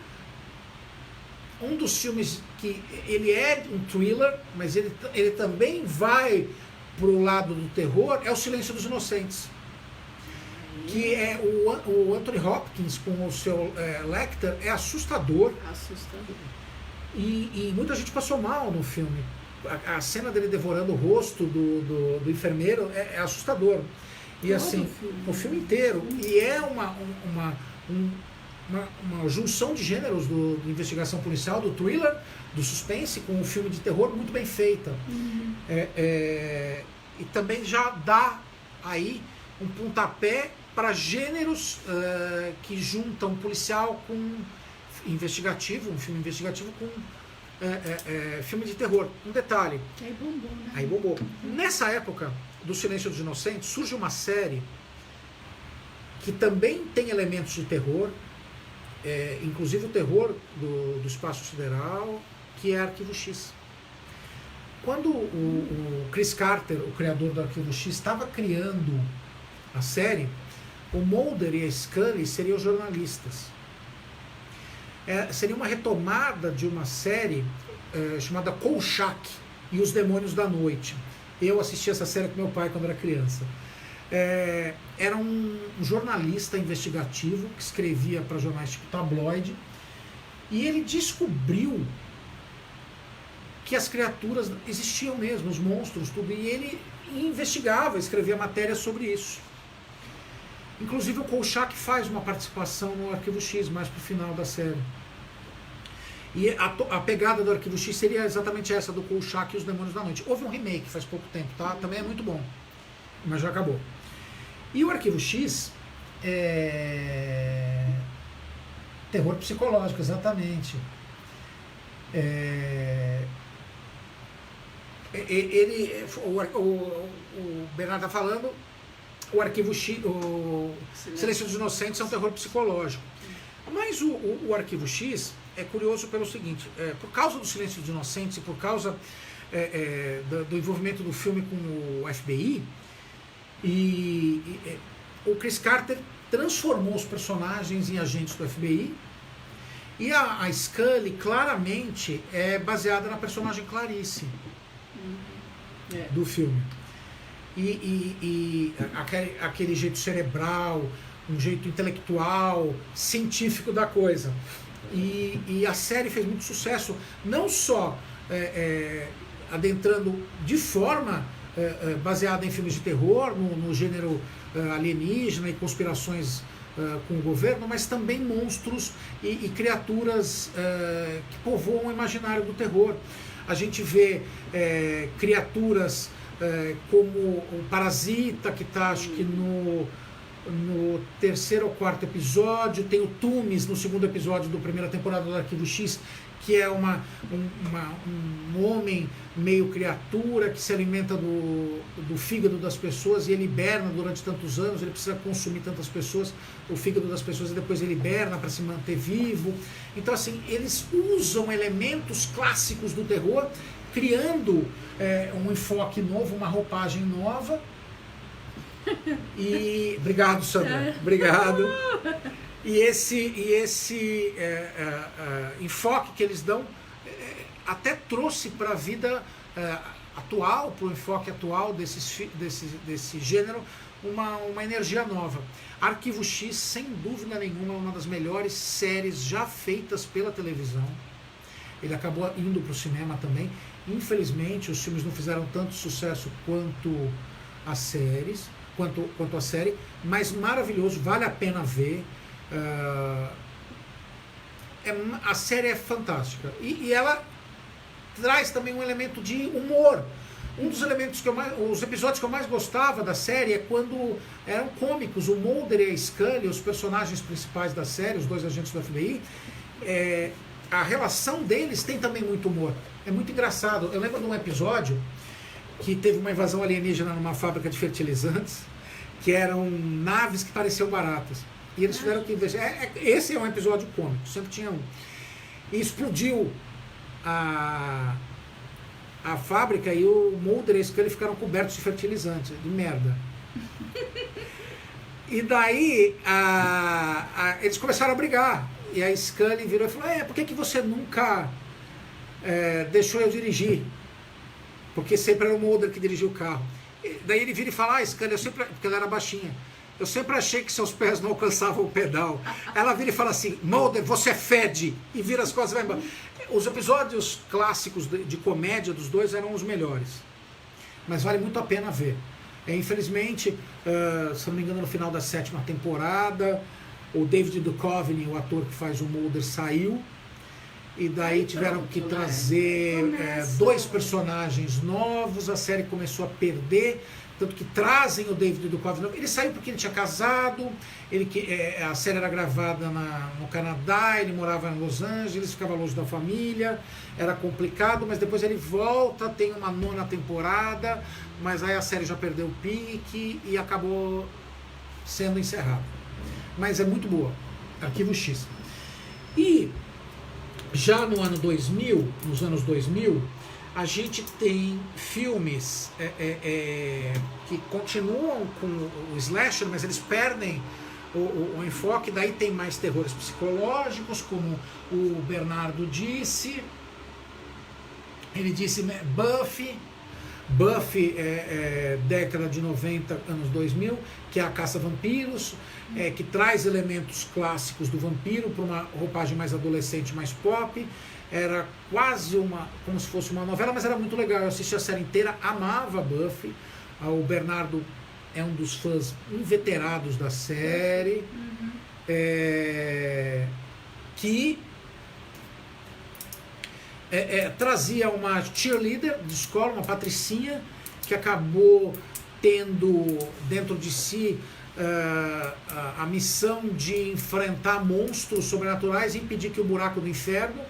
Um dos filmes que ele é um thriller, mas ele também vai pro lado do terror, é O Silêncio dos Inocentes, que é o Anthony Hopkins com o seu Lecter, é assustador. E muita gente passou mal no filme. A cena dele devorando o rosto do enfermeiro é assustador. E assim, o filme inteiro. E é uma junção de gêneros de investigação policial, do thriller, do suspense, com um filme de terror muito bem feita. E também já dá aí um pontapé para gêneros que juntam policial com investigativo, um filme investigativo com filme de terror. Um detalhe. Aí bombou, né? Aí bombou. Nessa época do Silêncio dos Inocentes, surge uma série que também tem elementos de terror, inclusive o terror do espaço sideral, que é Arquivo X. Quando o Chris Carter, o criador do Arquivo X, estava criando a série, o Mulder e a Scully seriam jornalistas. Seria uma retomada de uma série chamada Kolchak e os Demônios da Noite. Eu assisti essa série com meu pai quando era criança. Era um jornalista investigativo que escrevia para jornais tipo tabloide, e ele descobriu que as criaturas existiam mesmo, os monstros, tudo, e ele investigava, escrevia matérias sobre isso. Inclusive o Kolchak faz uma participação no Arquivo X mais pro final da série. E a pegada do Arquivo X seria exatamente essa, do Kolchak e os Demônios da Noite. Houve um remake faz pouco tempo, tá? Também é muito bom, mas já acabou. E o Arquivo X é terror psicológico, exatamente. O Bernardo está falando, o Arquivo X, o Silêncio dos Inocentes é um terror psicológico. Mas o Arquivo X é curioso pelo seguinte, por causa do Silêncio dos Inocentes e por causa do envolvimento do filme com o FBI, o Chris Carter transformou os personagens em agentes do FBI, e a Scully claramente é baseada na personagem Clarice do filme. E aquele jeito cerebral, um jeito intelectual, científico da coisa. E a série fez muito sucesso, não só adentrando de forma baseada em filmes de terror, no gênero alienígena e conspirações com o governo, mas também monstros e criaturas que povoam o imaginário do terror. A gente vê criaturas como o Parasita, que está acho que no 3º ou 4º episódio, tem o Tumis no 2º episódio da primeira temporada do Arquivo X, que é um homem meio criatura que se alimenta do fígado das pessoas, e ele hiberna durante tantos anos, ele precisa consumir tantas pessoas, o fígado das pessoas, e depois ele hiberna para se manter vivo. Então assim, eles usam elementos clássicos do terror, criando um enfoque novo, uma roupagem nova. E obrigado, Sandra, obrigado. E esse enfoque que eles dão até trouxe para a vida atual, para o enfoque atual desse gênero, uma energia nova. Arquivo X, sem dúvida nenhuma, é uma das melhores séries já feitas pela televisão. Ele acabou indo para o cinema também. Infelizmente, os filmes não fizeram tanto sucesso quanto as séries, quanto a série, mas maravilhoso, vale a pena ver. A série é fantástica e ela traz também um elemento de humor. Um dos elementos os episódios que eu mais gostava da série é quando eram cômicos. O Mulder e a Scully, os personagens principais da série, os dois agentes do FBI, a relação deles tem também muito humor. É muito engraçado. Eu lembro de um episódio que teve uma invasão alienígena numa fábrica de fertilizantes, que eram naves que pareciam baratas. E eles tiveram que investigar. Esse é um episódio cômico, sempre tinha um. E explodiu a fábrica, e o Mulder e a Scully ficaram cobertos de fertilizante, de merda. E daí eles começaram a brigar. E a Scully virou e falou: por que você nunca deixou eu dirigir? Porque sempre era o Mulder que dirigia o carro. E daí ele vira e fala: Scully, porque ela era baixinha, eu sempre achei que seus pés não alcançavam o pedal. Ela vira e fala assim: Mulder, você fede! E vira as costas e vai embora. Os episódios clássicos de comédia dos dois eram os melhores. Mas vale muito a pena ver. Infelizmente, se não me engano, no final da 7ª temporada, o David Duchovny, o ator que faz o Mulder, saiu. E daí tiveram que trazer 2 personagens novos. A série começou a perder, tanto que trazem o David Duchovny. Ele saiu porque ele tinha casado, a série era gravada no Canadá, ele morava em Los Angeles, ficava longe da família, era complicado, mas depois ele volta, tem uma 9ª temporada, mas aí a série já perdeu o pique e acabou sendo encerrada. Mas é muito boa, Arquivo X. E já no ano 2000, nos anos 2000, a gente tem filmes que continuam com o slasher, mas eles perdem o enfoque. Daí tem mais terrores psicológicos, como o Bernardo disse. Ele disse Buffy, década de 90, anos 2000, que é a caça a vampiros, que traz elementos clássicos do vampiro para uma roupagem mais adolescente, mais pop. Era quase como se fosse uma novela, mas era muito legal. Eu assisti a série inteira, amava Buffy. O Bernardo é um dos fãs inveterados da série, que trazia uma cheerleader de escola, uma patricinha, que acabou tendo dentro de si a missão de enfrentar monstros sobrenaturais e impedir que o buraco do inferno,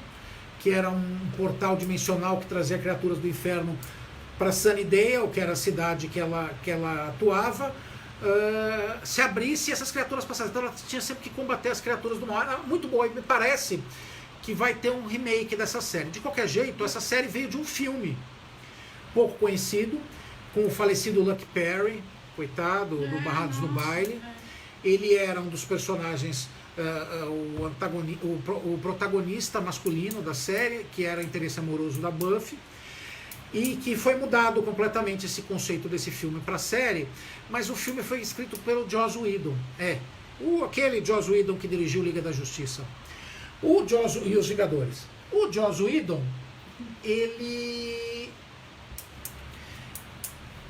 que era um portal dimensional que trazia criaturas do inferno para Sunnydale, que era a cidade que ela atuava, se abrisse e essas criaturas passassem. Então ela tinha sempre que combater as criaturas do mal. Era muito boa, e me parece que vai ter um remake dessa série. De qualquer jeito, essa série veio de um filme pouco conhecido, com o falecido Luke Perry, coitado, do Barrados no Baile. Ele era um dos personagens, o protagonista masculino da série, que era interesse amoroso da Buffy, e que foi mudado completamente esse conceito desse filme para a série, mas o filme foi escrito pelo Joss Whedon, aquele Joss Whedon que dirigiu Liga da Justiça, e os Vingadores. O Joss Whedon, ele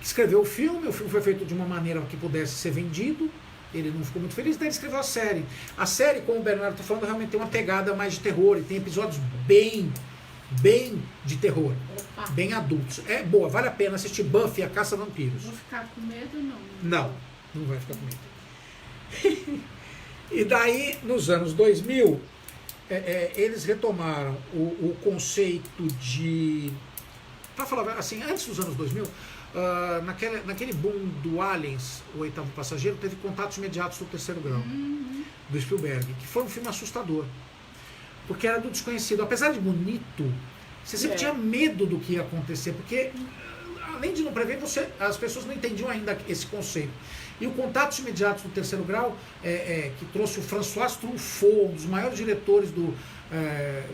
escreveu o filme foi feito de uma maneira que pudesse ser vendido, ele não ficou muito feliz, daí ele escreveu a série. A série, como o Bernardo está falando, realmente tem uma pegada mais de terror, e tem episódios bem de terror, bem adultos. É boa, vale a pena assistir Buffy, a Caça a Vampiros. Vou ficar com medo, não? Não vai ficar com medo. E daí, nos anos 2000, eles retomaram o conceito de... Para falar assim, antes dos anos 2000, naquele boom do Aliens, o Oitavo Passageiro, teve Contatos Imediatos do Terceiro Grau, do Spielberg, que foi um filme assustador, porque era do desconhecido. Apesar de bonito, você sempre tinha medo do que ia acontecer, porque além de não prever, as pessoas não entendiam ainda esse conceito. E o Contatos Imediatos do Terceiro Grau, que trouxe o François Truffaut, um dos maiores diretores do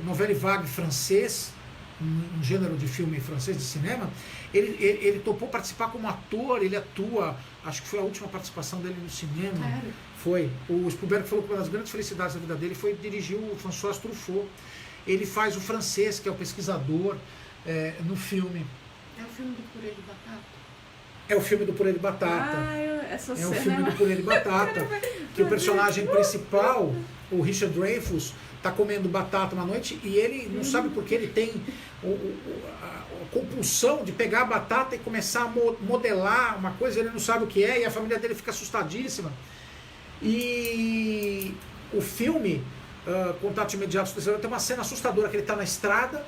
Nouvelle Vague francês, um gênero de filme francês de cinema, ele topou participar como ator, ele atua, acho que foi a última participação dele no cinema. Claro. Foi. O Spielberg falou que uma das grandes felicidades da vida dele foi dirigir o François Truffaut. Ele faz o francês, que é o pesquisador, no filme. É o filme do Purê de Batata? É o filme do Purê de Batata. Essa é cena o filme do Purê de Batata. Que o personagem principal, o Richard Dreyfuss, está comendo batata uma noite e ele não sabe porque ele tem a compulsão de pegar a batata e começar a modelar uma coisa, ele não sabe o que é, e a família dele fica assustadíssima. E o filme, Contatos Imediatos do Terceiro Grau, tem uma cena assustadora, que ele está na estrada,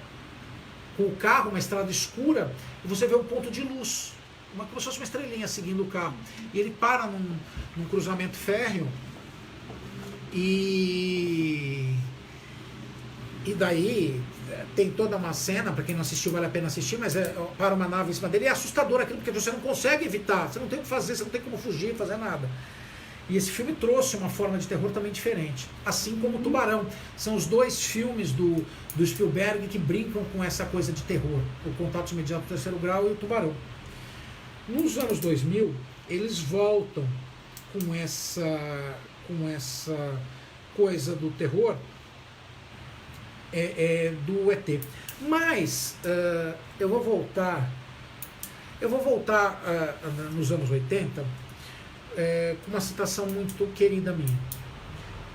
com o carro, uma estrada escura, e você vê um ponto de luz, como se fosse uma estrelinha seguindo o carro. E ele para num cruzamento férreo, e daí tem toda uma cena, para quem não assistiu vale a pena assistir, mas para uma nave em cima dele, é assustador aquilo, porque você não consegue evitar, você não tem o que fazer, você não tem como fugir, fazer nada. E esse filme trouxe uma forma de terror também diferente, assim como o Tubarão. São os dois filmes do Spielberg que brincam com essa coisa de terror, o Contatos Imediatos do Terceiro Grau e o Tubarão. Nos anos 2000, eles voltam com essa coisa do terror, do ET. Mas eu vou voltar nos anos 80 com uma citação muito querida minha.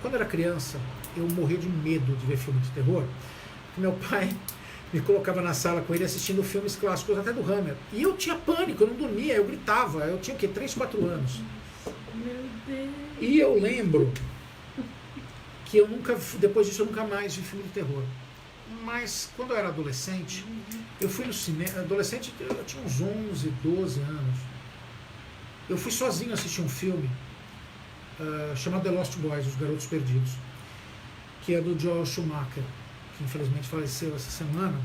Quando eu era criança, eu morria de medo de ver filme de terror. Meu pai me colocava na sala com ele assistindo filmes clássicos, até do Hammer. E eu tinha pânico, eu não dormia, eu gritava. Eu tinha o quê? 3, 4 anos. Meu Deus. E eu lembro que depois disso eu nunca mais vi filme de terror. Mas quando eu era adolescente, eu fui no cinema, adolescente, eu tinha uns 11, 12 anos. Eu fui sozinho assistir um filme chamado The Lost Boys, Os Garotos Perdidos, que é do Joel Schumacher, que infelizmente faleceu essa semana.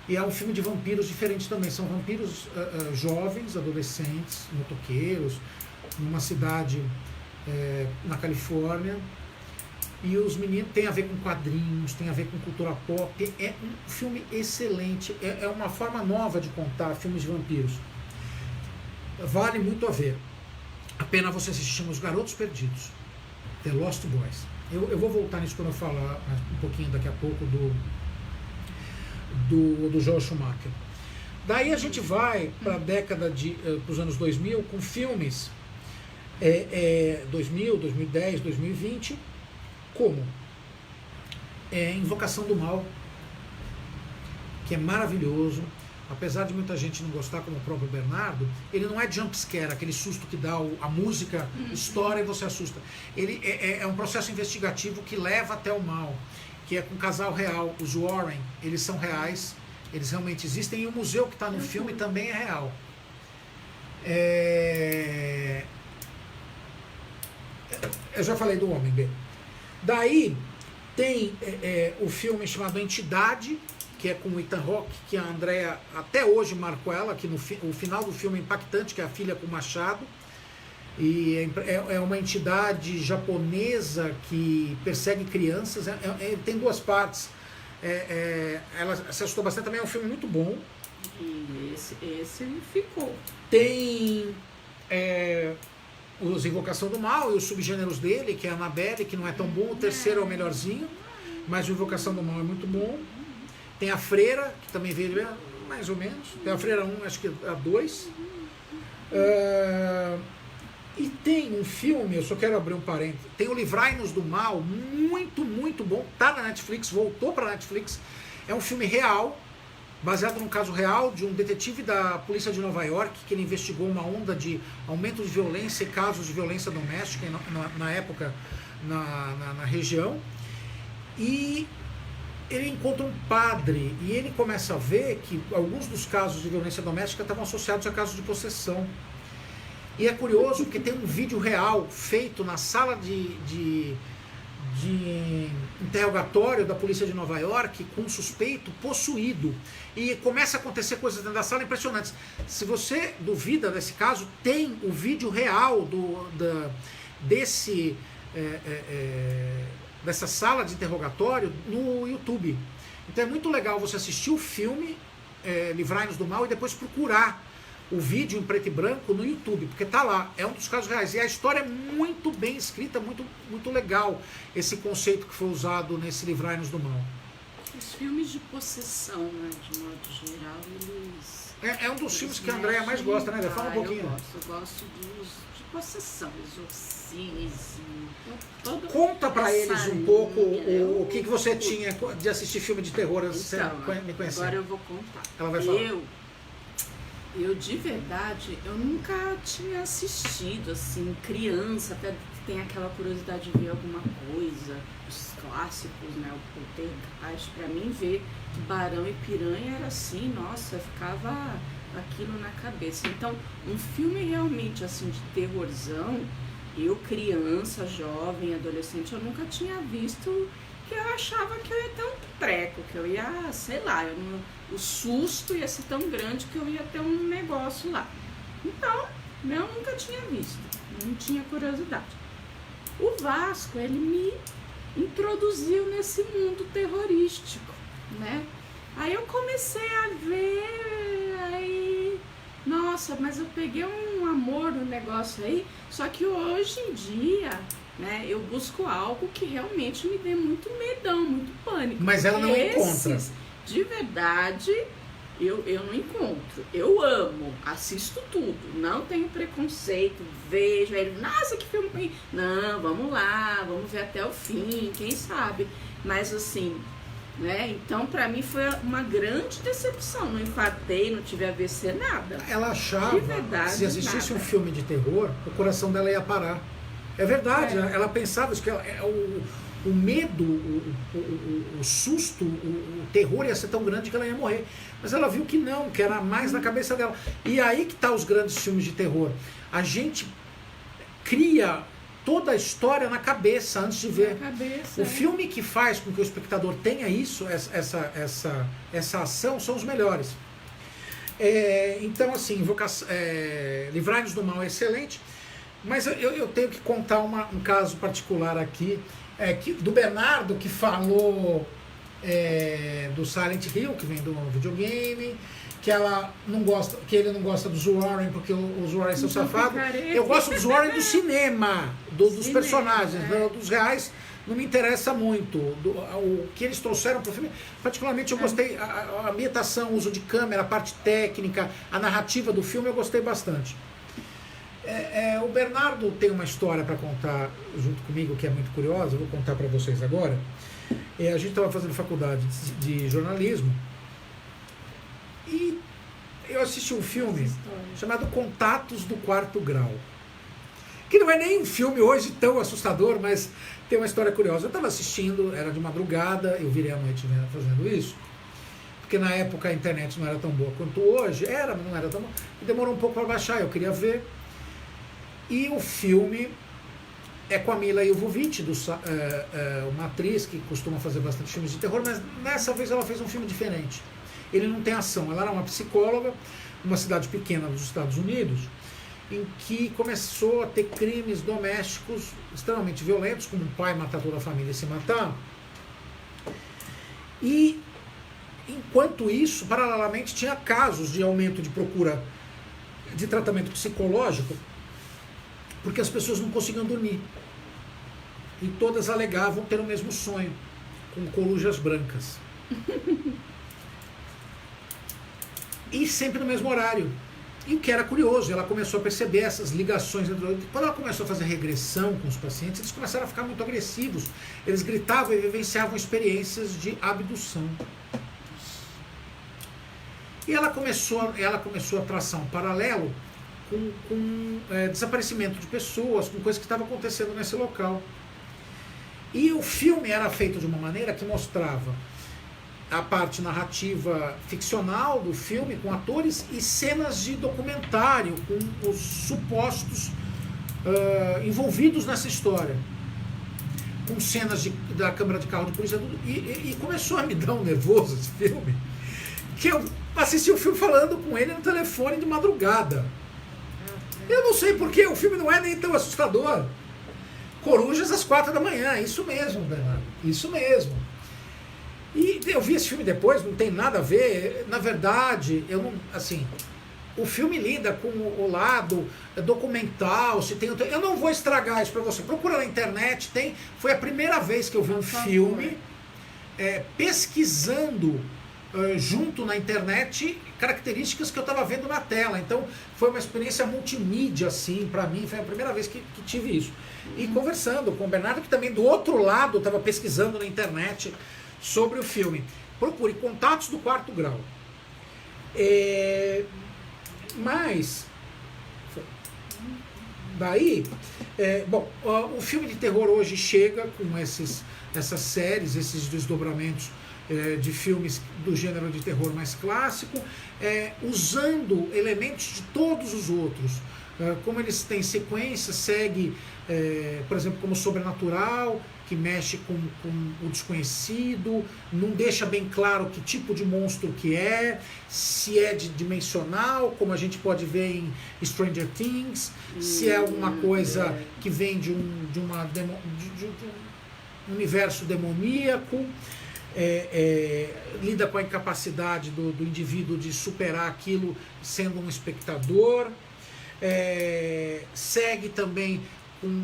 E é um filme de vampiros diferente também. São vampiros jovens, adolescentes, motoqueiros, numa cidade na Califórnia, E os meninos tem a ver com quadrinhos, tem a ver com cultura pop. É um filme excelente. É uma forma nova de contar filmes de vampiros. Vale muito a ver. A pena você assistir Os Garotos Perdidos, The Lost Boys. Eu vou voltar nisso quando eu falar um pouquinho daqui a pouco do Joel Schumacher. Daí a gente vai para a década dos anos 2000 com filmes 2000, 2010, 2020, como Invocação do Mal, que é maravilhoso, apesar de muita gente não gostar, como o próprio Bernardo. Ele não é jumpscare, aquele susto que dá a música, estoura e você assusta. Ele é um processo investigativo que leva até o mal, que é com um casal real, os Warren. Eles são reais, eles realmente existem, e o museu que está no filme também é real. Eu já falei do Homem B. Daí tem o filme chamado Entidade, que é com o Ethan Hawke, que a Andrea até hoje marcou ela, que o final do filme é impactante, que é a filha com o machado. E é uma entidade japonesa que persegue crianças. Tem duas partes. Ela se assustou bastante, também é um filme muito bom. E esse ficou. Tem os Invocação do Mal e os subgêneros dele, que é a Annabelle, que não é tão bom. O terceiro é o melhorzinho, mas o Invocação do Mal é muito bom. Tem a Freira, que também veio mais ou menos. Tem a Freira 1, acho que a 2. E tem um filme, eu só quero abrir um parênteses, tem o Livrai-nos do Mal, muito, muito bom. Tá na Netflix, voltou pra Netflix. É um filme real, baseado num caso real de um detetive da polícia de Nova York, que ele investigou uma onda de aumento de violência e casos de violência doméstica na época na região. E ele encontra um padre e ele começa a ver que alguns dos casos de violência doméstica estavam associados a casos de possessão. E é curioso porque tem um vídeo real feito na sala de interrogatório da polícia de Nova York com um suspeito possuído. E começa a acontecer coisas dentro da sala impressionantes. Se você duvida desse caso, tem o vídeo real dessa sala de interrogatório no YouTube. Então é muito legal você assistir o filme Livrai-nos do Mal e depois procurar o vídeo em preto e branco no YouTube, porque tá lá, é um dos casos reais. E a história é muito bem escrita, muito, muito legal, esse conceito que foi usado nesse Livrai-nos do Mal. Os filmes de possessão, né, de modo geral, eles... É um dos filmes que a Andrea mais gosta, né? Fala um pouquinho. Eu gosto de possessão, exorcismo, Conta pra eles um pouco o que você tinha de assistir filme de terror, então, me conhecer. Agora eu vou contar. Ela vai falar. Eu de verdade, eu nunca tinha assistido, assim, criança, até tem aquela curiosidade de ver alguma coisa, os clássicos, né, o Poltergeist, pra mim ver Tubarão e Piranha era assim, nossa, ficava aquilo na cabeça. Então, um filme realmente, assim, de terrorzão, eu criança, jovem, adolescente, eu nunca tinha visto, que eu achava que eu ia ter um treco, que eu ia, sei lá, o susto ia ser tão grande que eu ia ter um negócio lá. Então, eu nunca tinha visto, não tinha curiosidade. O Vasco, ele me introduziu nesse mundo terrorístico, né? Aí eu comecei a ver, aí, nossa, mas eu peguei um amor no negócio aí, só que hoje em dia, né, eu busco algo que realmente me dê muito medão, muito pânico. Mas ela não encontra. De verdade, eu não encontro. Eu amo, assisto tudo, não tenho preconceito, vejo, nossa, que filme ruim. Não, vamos lá, vamos ver até o fim, quem sabe. Mas assim, né, então pra mim foi uma grande decepção. Não infartei, não tive AVC, nada. Ela achava, se existisse um filme de terror, o coração dela ia parar. É verdade, ela pensava que o medo, o susto, o terror ia ser tão grande que ela ia morrer. Mas ela viu que não, que era mais na cabeça dela. E aí que tá os grandes filmes de terror. A gente cria toda a história na cabeça antes de ver. O filme que faz com que o espectador tenha isso, essa ação, são os melhores. Então, assim, Livrai-nos do Mal é excelente. Mas eu tenho que contar um caso particular aqui. do Bernardo, que falou do Silent Hill, que vem do videogame, que ele não gosta dos Warren porque os Warren são safados. Eu gosto dos Warren do cinema, dos personagens, dos reais. Não me interessa muito. O que eles trouxeram para o filme, particularmente eu gostei, a ambientação, o uso de câmera, a parte técnica, a narrativa do filme, eu gostei bastante. O Bernardo tem uma história para contar junto comigo que é muito curiosa, eu vou contar para vocês agora. A gente estava fazendo faculdade de jornalismo e eu assisti um filme chamado Contatos do Quarto Grau, que não é nem um filme hoje tão assustador, mas tem uma história curiosa. Eu estava assistindo, era de madrugada, eu virei à noite fazendo isso, porque na época a internet não era tão boa quanto hoje, mas não era tão boa, e demorou um pouco para baixar, eu queria ver. E o filme é com a Mila Jovovich, uma atriz que costuma fazer bastante filmes de terror, mas dessa vez ela fez um filme diferente. Ele não tem ação, ela era uma psicóloga, numa cidade pequena dos Estados Unidos, em que começou a ter crimes domésticos extremamente violentos, como um pai matar toda a família e se matar. E, enquanto isso, paralelamente, tinha casos de aumento de procura de tratamento psicológico, porque as pessoas não conseguiam dormir. E todas alegavam ter o mesmo sonho, com corujas brancas. E sempre no mesmo horário. E o que era curioso, ela começou a perceber essas ligações. Quando ela começou a fazer regressão com os pacientes, eles começaram a ficar muito agressivos. Eles gritavam e vivenciavam experiências de abdução. E ela começou a traçar um paralelo com desaparecimento de pessoas, com coisas que estavam acontecendo nesse local. E o filme era feito de uma maneira que mostrava a parte narrativa ficcional do filme, com atores, e cenas de documentário, com os supostos envolvidos nessa história. Com cenas da câmara de carro de polícia. E começou a me dar um nervoso esse filme, que eu assisti o filme falando com ele no telefone de madrugada. Eu não sei porque o filme não é nem tão assustador. Corujas às 4 da manhã, isso mesmo, Bernardo, isso mesmo. E eu vi esse filme depois, não tem nada a ver, na verdade, o filme lida com o lado documental, eu não vou estragar isso para você, procura na internet, foi a primeira vez que eu vi um filme pesquisando junto na internet características que eu estava vendo na tela. Então foi uma experiência multimídia, assim, para mim, foi a primeira vez que tive isso. E conversando com o Bernardo, que também do outro lado estava pesquisando na internet sobre o filme. Procure Contatos do Quarto Grau. Mas daí, o filme de terror hoje chega com essas séries, esses desdobramentos de filmes do gênero de terror mais clássico, usando elementos de todos os outros. Como eles têm sequência, segue, por exemplo, como Sobrenatural, que mexe com o desconhecido, não deixa bem claro que tipo de monstro que se é dimensional, como a gente pode ver em Stranger Things, se é alguma coisa que vem de um universo demoníaco. Lida com a incapacidade do indivíduo de superar aquilo sendo um espectador, segue também com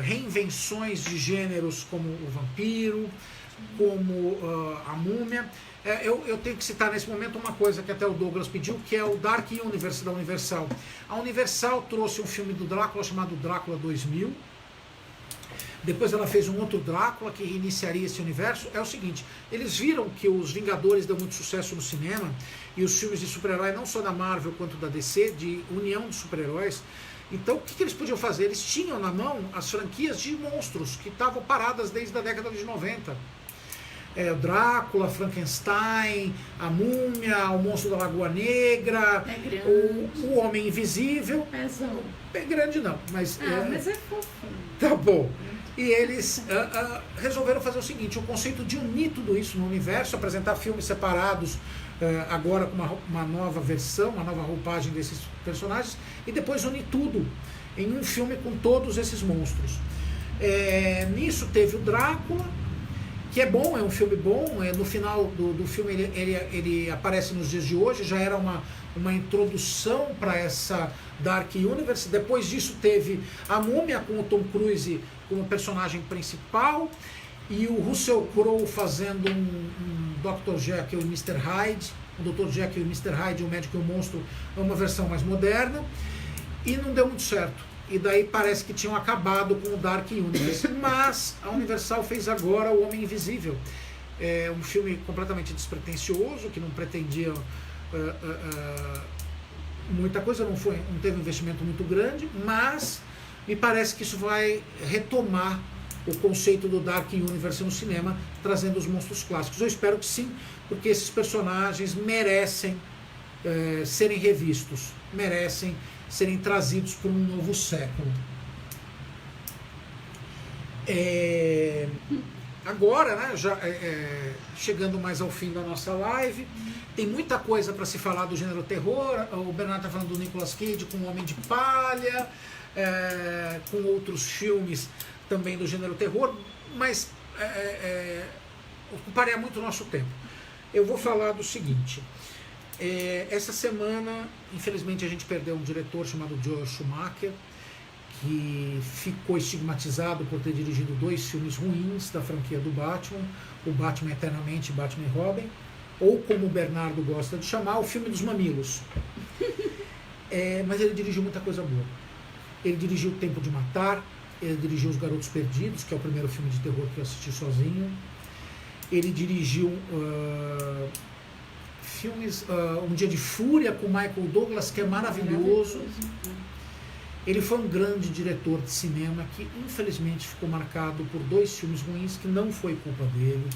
reinvenções de gêneros como o vampiro, como a múmia. Eu tenho que citar nesse momento uma coisa que até o Douglas pediu, que é o Dark Universe da Universal. A Universal trouxe um filme do Drácula chamado Drácula 2000. Depois ela fez um outro Drácula que iniciaria esse universo. É o seguinte, eles viram que os Vingadores deu muito sucesso no cinema, e os filmes de super-herói, não só da Marvel quanto da DC, de união de super-heróis. Então o que eles podiam fazer? Eles tinham na mão as franquias de monstros que estavam paradas desde a década de 90. O Drácula, Frankenstein, a Múmia, o Monstro da Lagoa Negra, o Homem Invisível. É grande não, mas... mas é fofo. Tá bom. E eles resolveram fazer o seguinte, o conceito de unir tudo isso no universo, apresentar filmes separados, agora com uma nova versão, uma nova roupagem desses personagens, e depois unir tudo em um filme com todos esses monstros. Nisso teve o Drácula, que é bom, é um filme bom. No final do filme ele aparece nos dias de hoje, já era uma introdução para essa Dark Universe. Depois disso teve A Múmia, com o Tom Cruise como personagem principal, e o Russell Crowe fazendo um Dr. Jekyll e Mr. Hyde. O Dr. Jekyll e Mr. Hyde, o Médico e o Monstro, é uma versão mais moderna, e não deu muito certo. E daí parece que tinham acabado com o Dark Universe. Mas a Universal fez agora O Homem Invisível. É um filme completamente despretensioso, que não pretendia muita coisa, não teve um investimento muito grande, mas me parece que isso vai retomar o conceito do Dark Universe no cinema, trazendo os monstros clássicos. Eu espero que sim, porque esses personagens merecem serem revistos, merecem serem trazidos para um novo século. Agora, né, já chegando mais ao fim da nossa live, tem muita coisa para se falar do gênero terror. O Bernardo está falando do Nicolas Cage com O Homem de Palha, com outros filmes também do gênero terror, mas ocuparia muito o nosso tempo. Eu vou falar do seguinte: essa semana, infelizmente, a gente perdeu um diretor chamado Joel Schumacher, que ficou estigmatizado por ter dirigido 2 filmes ruins da franquia do Batman, o Batman Eternamente e Batman e Robin, ou como o Bernardo gosta de chamar, o filme dos mamilos. Mas ele dirigiu muita coisa boa. Ele dirigiu O Tempo de Matar, ele dirigiu Os Garotos Perdidos, que é o primeiro filme de terror que eu assisti sozinho. Ele dirigiu filmes, Um Dia de Fúria com Michael Douglas, que é maravilhoso. Ele foi um grande diretor de cinema que infelizmente ficou marcado por 2 filmes ruins, que não foi culpa dele.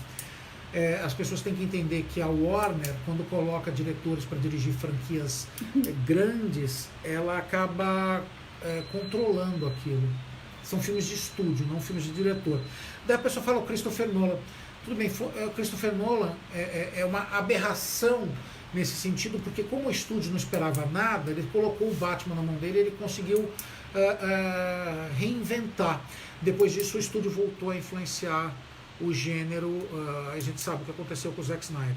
As pessoas têm que entender que a Warner, quando coloca diretores para dirigir franquias grandes, ela acaba controlando aquilo. São filmes de estúdio, não filmes de diretor. Daí a pessoa fala o Christopher Nolan. Tudo bem, o Christopher Nolan é uma aberração nesse sentido, porque como o estúdio não esperava nada, ele colocou o Batman na mão dele e ele conseguiu reinventar. Depois disso, o estúdio voltou a influenciar o gênero. A gente sabe o que aconteceu com o Zack Snyder.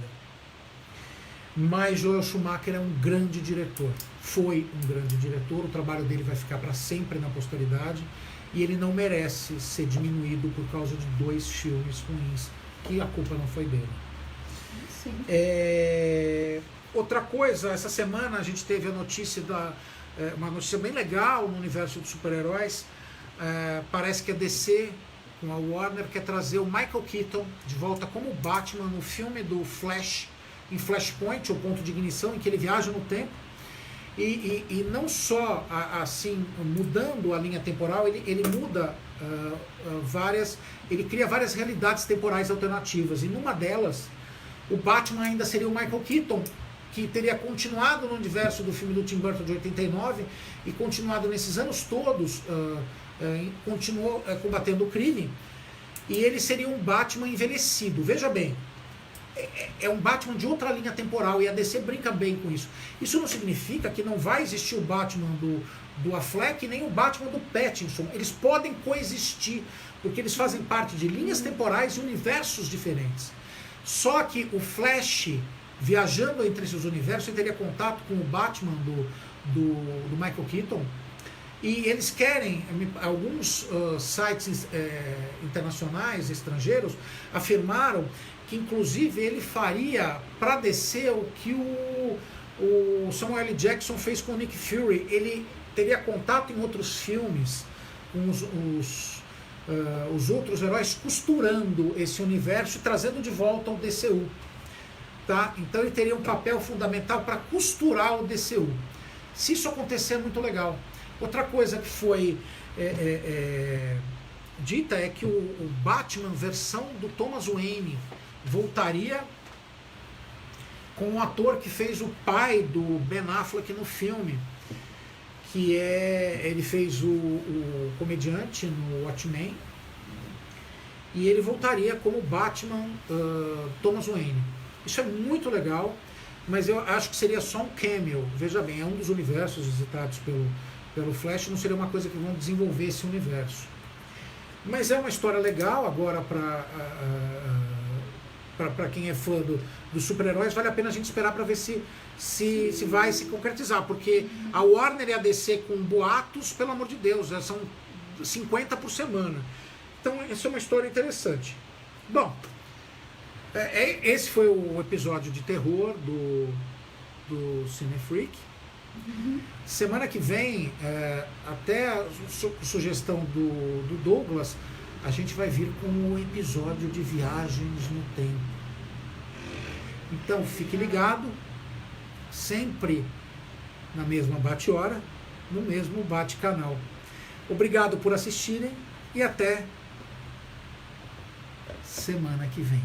Mas Joel Schumacher é um grande diretor. Foi um grande diretor. O trabalho dele vai ficar para sempre na posteridade. E ele não merece ser diminuído por causa de 2 filmes ruins, que a culpa não foi dele. Sim. Outra coisa, essa semana a gente teve a notícia uma notícia bem legal no universo dos super-heróis. Parece que a DC, com a Warner, quer trazer o Michael Keaton de volta como Batman no filme do Flash, em Flashpoint, o ponto de ignição, em que ele viaja no tempo. E não só assim, mudando a linha temporal, ele muda ele cria várias realidades temporais alternativas, e numa delas o Batman ainda seria o Michael Keaton, que teria continuado no universo do filme do Tim Burton de 89 e continuado nesses anos todos, continuou combatendo o crime, e ele seria um Batman envelhecido. Veja bem, é um Batman de outra linha temporal, e a DC brinca bem com isso. Isso não significa que não vai existir o Batman do Affleck nem o Batman do Pattinson. Eles podem coexistir, porque eles fazem parte de linhas temporais e universos diferentes. Só que o Flash, viajando entre esses universos, ele teria contato com o Batman do Michael Keaton, e eles querem, alguns sites internacionais, estrangeiros, afirmaram que inclusive ele faria para descer o que o Samuel L. Jackson fez com o Nick Fury. Ele teria contato em outros filmes com os outros heróis, costurando esse universo e trazendo de volta o DCU. Tá? Então ele teria um papel fundamental para costurar o DCU. Se isso acontecer, é muito legal. Outra coisa que foi dita é que o Batman versão do Thomas Wayne voltaria com o ator que fez o pai do Ben Affleck no filme, que ele fez o comediante no Watchmen, e ele voltaria como Batman Thomas Wayne. Isso é muito legal, mas eu acho que seria só um cameo. Veja bem, é um dos universos visitados pelo Flash, não seria uma coisa que vão desenvolver esse universo. Mas é uma história legal agora para quem é fã dos super-heróis. Vale a pena a gente esperar para ver se vai se concretizar, porque a Warner e a DC com boatos, pelo amor de Deus, são 50 por semana. Então essa é uma história interessante. Bom, esse foi o episódio de terror do Cinefreak. Semana que vem, até a sugestão do Douglas, a gente vai vir com um episódio de viagens no tempo. Então fique ligado, sempre na mesma bate-hora, no mesmo bate-canal. Obrigado por assistirem e até semana que vem.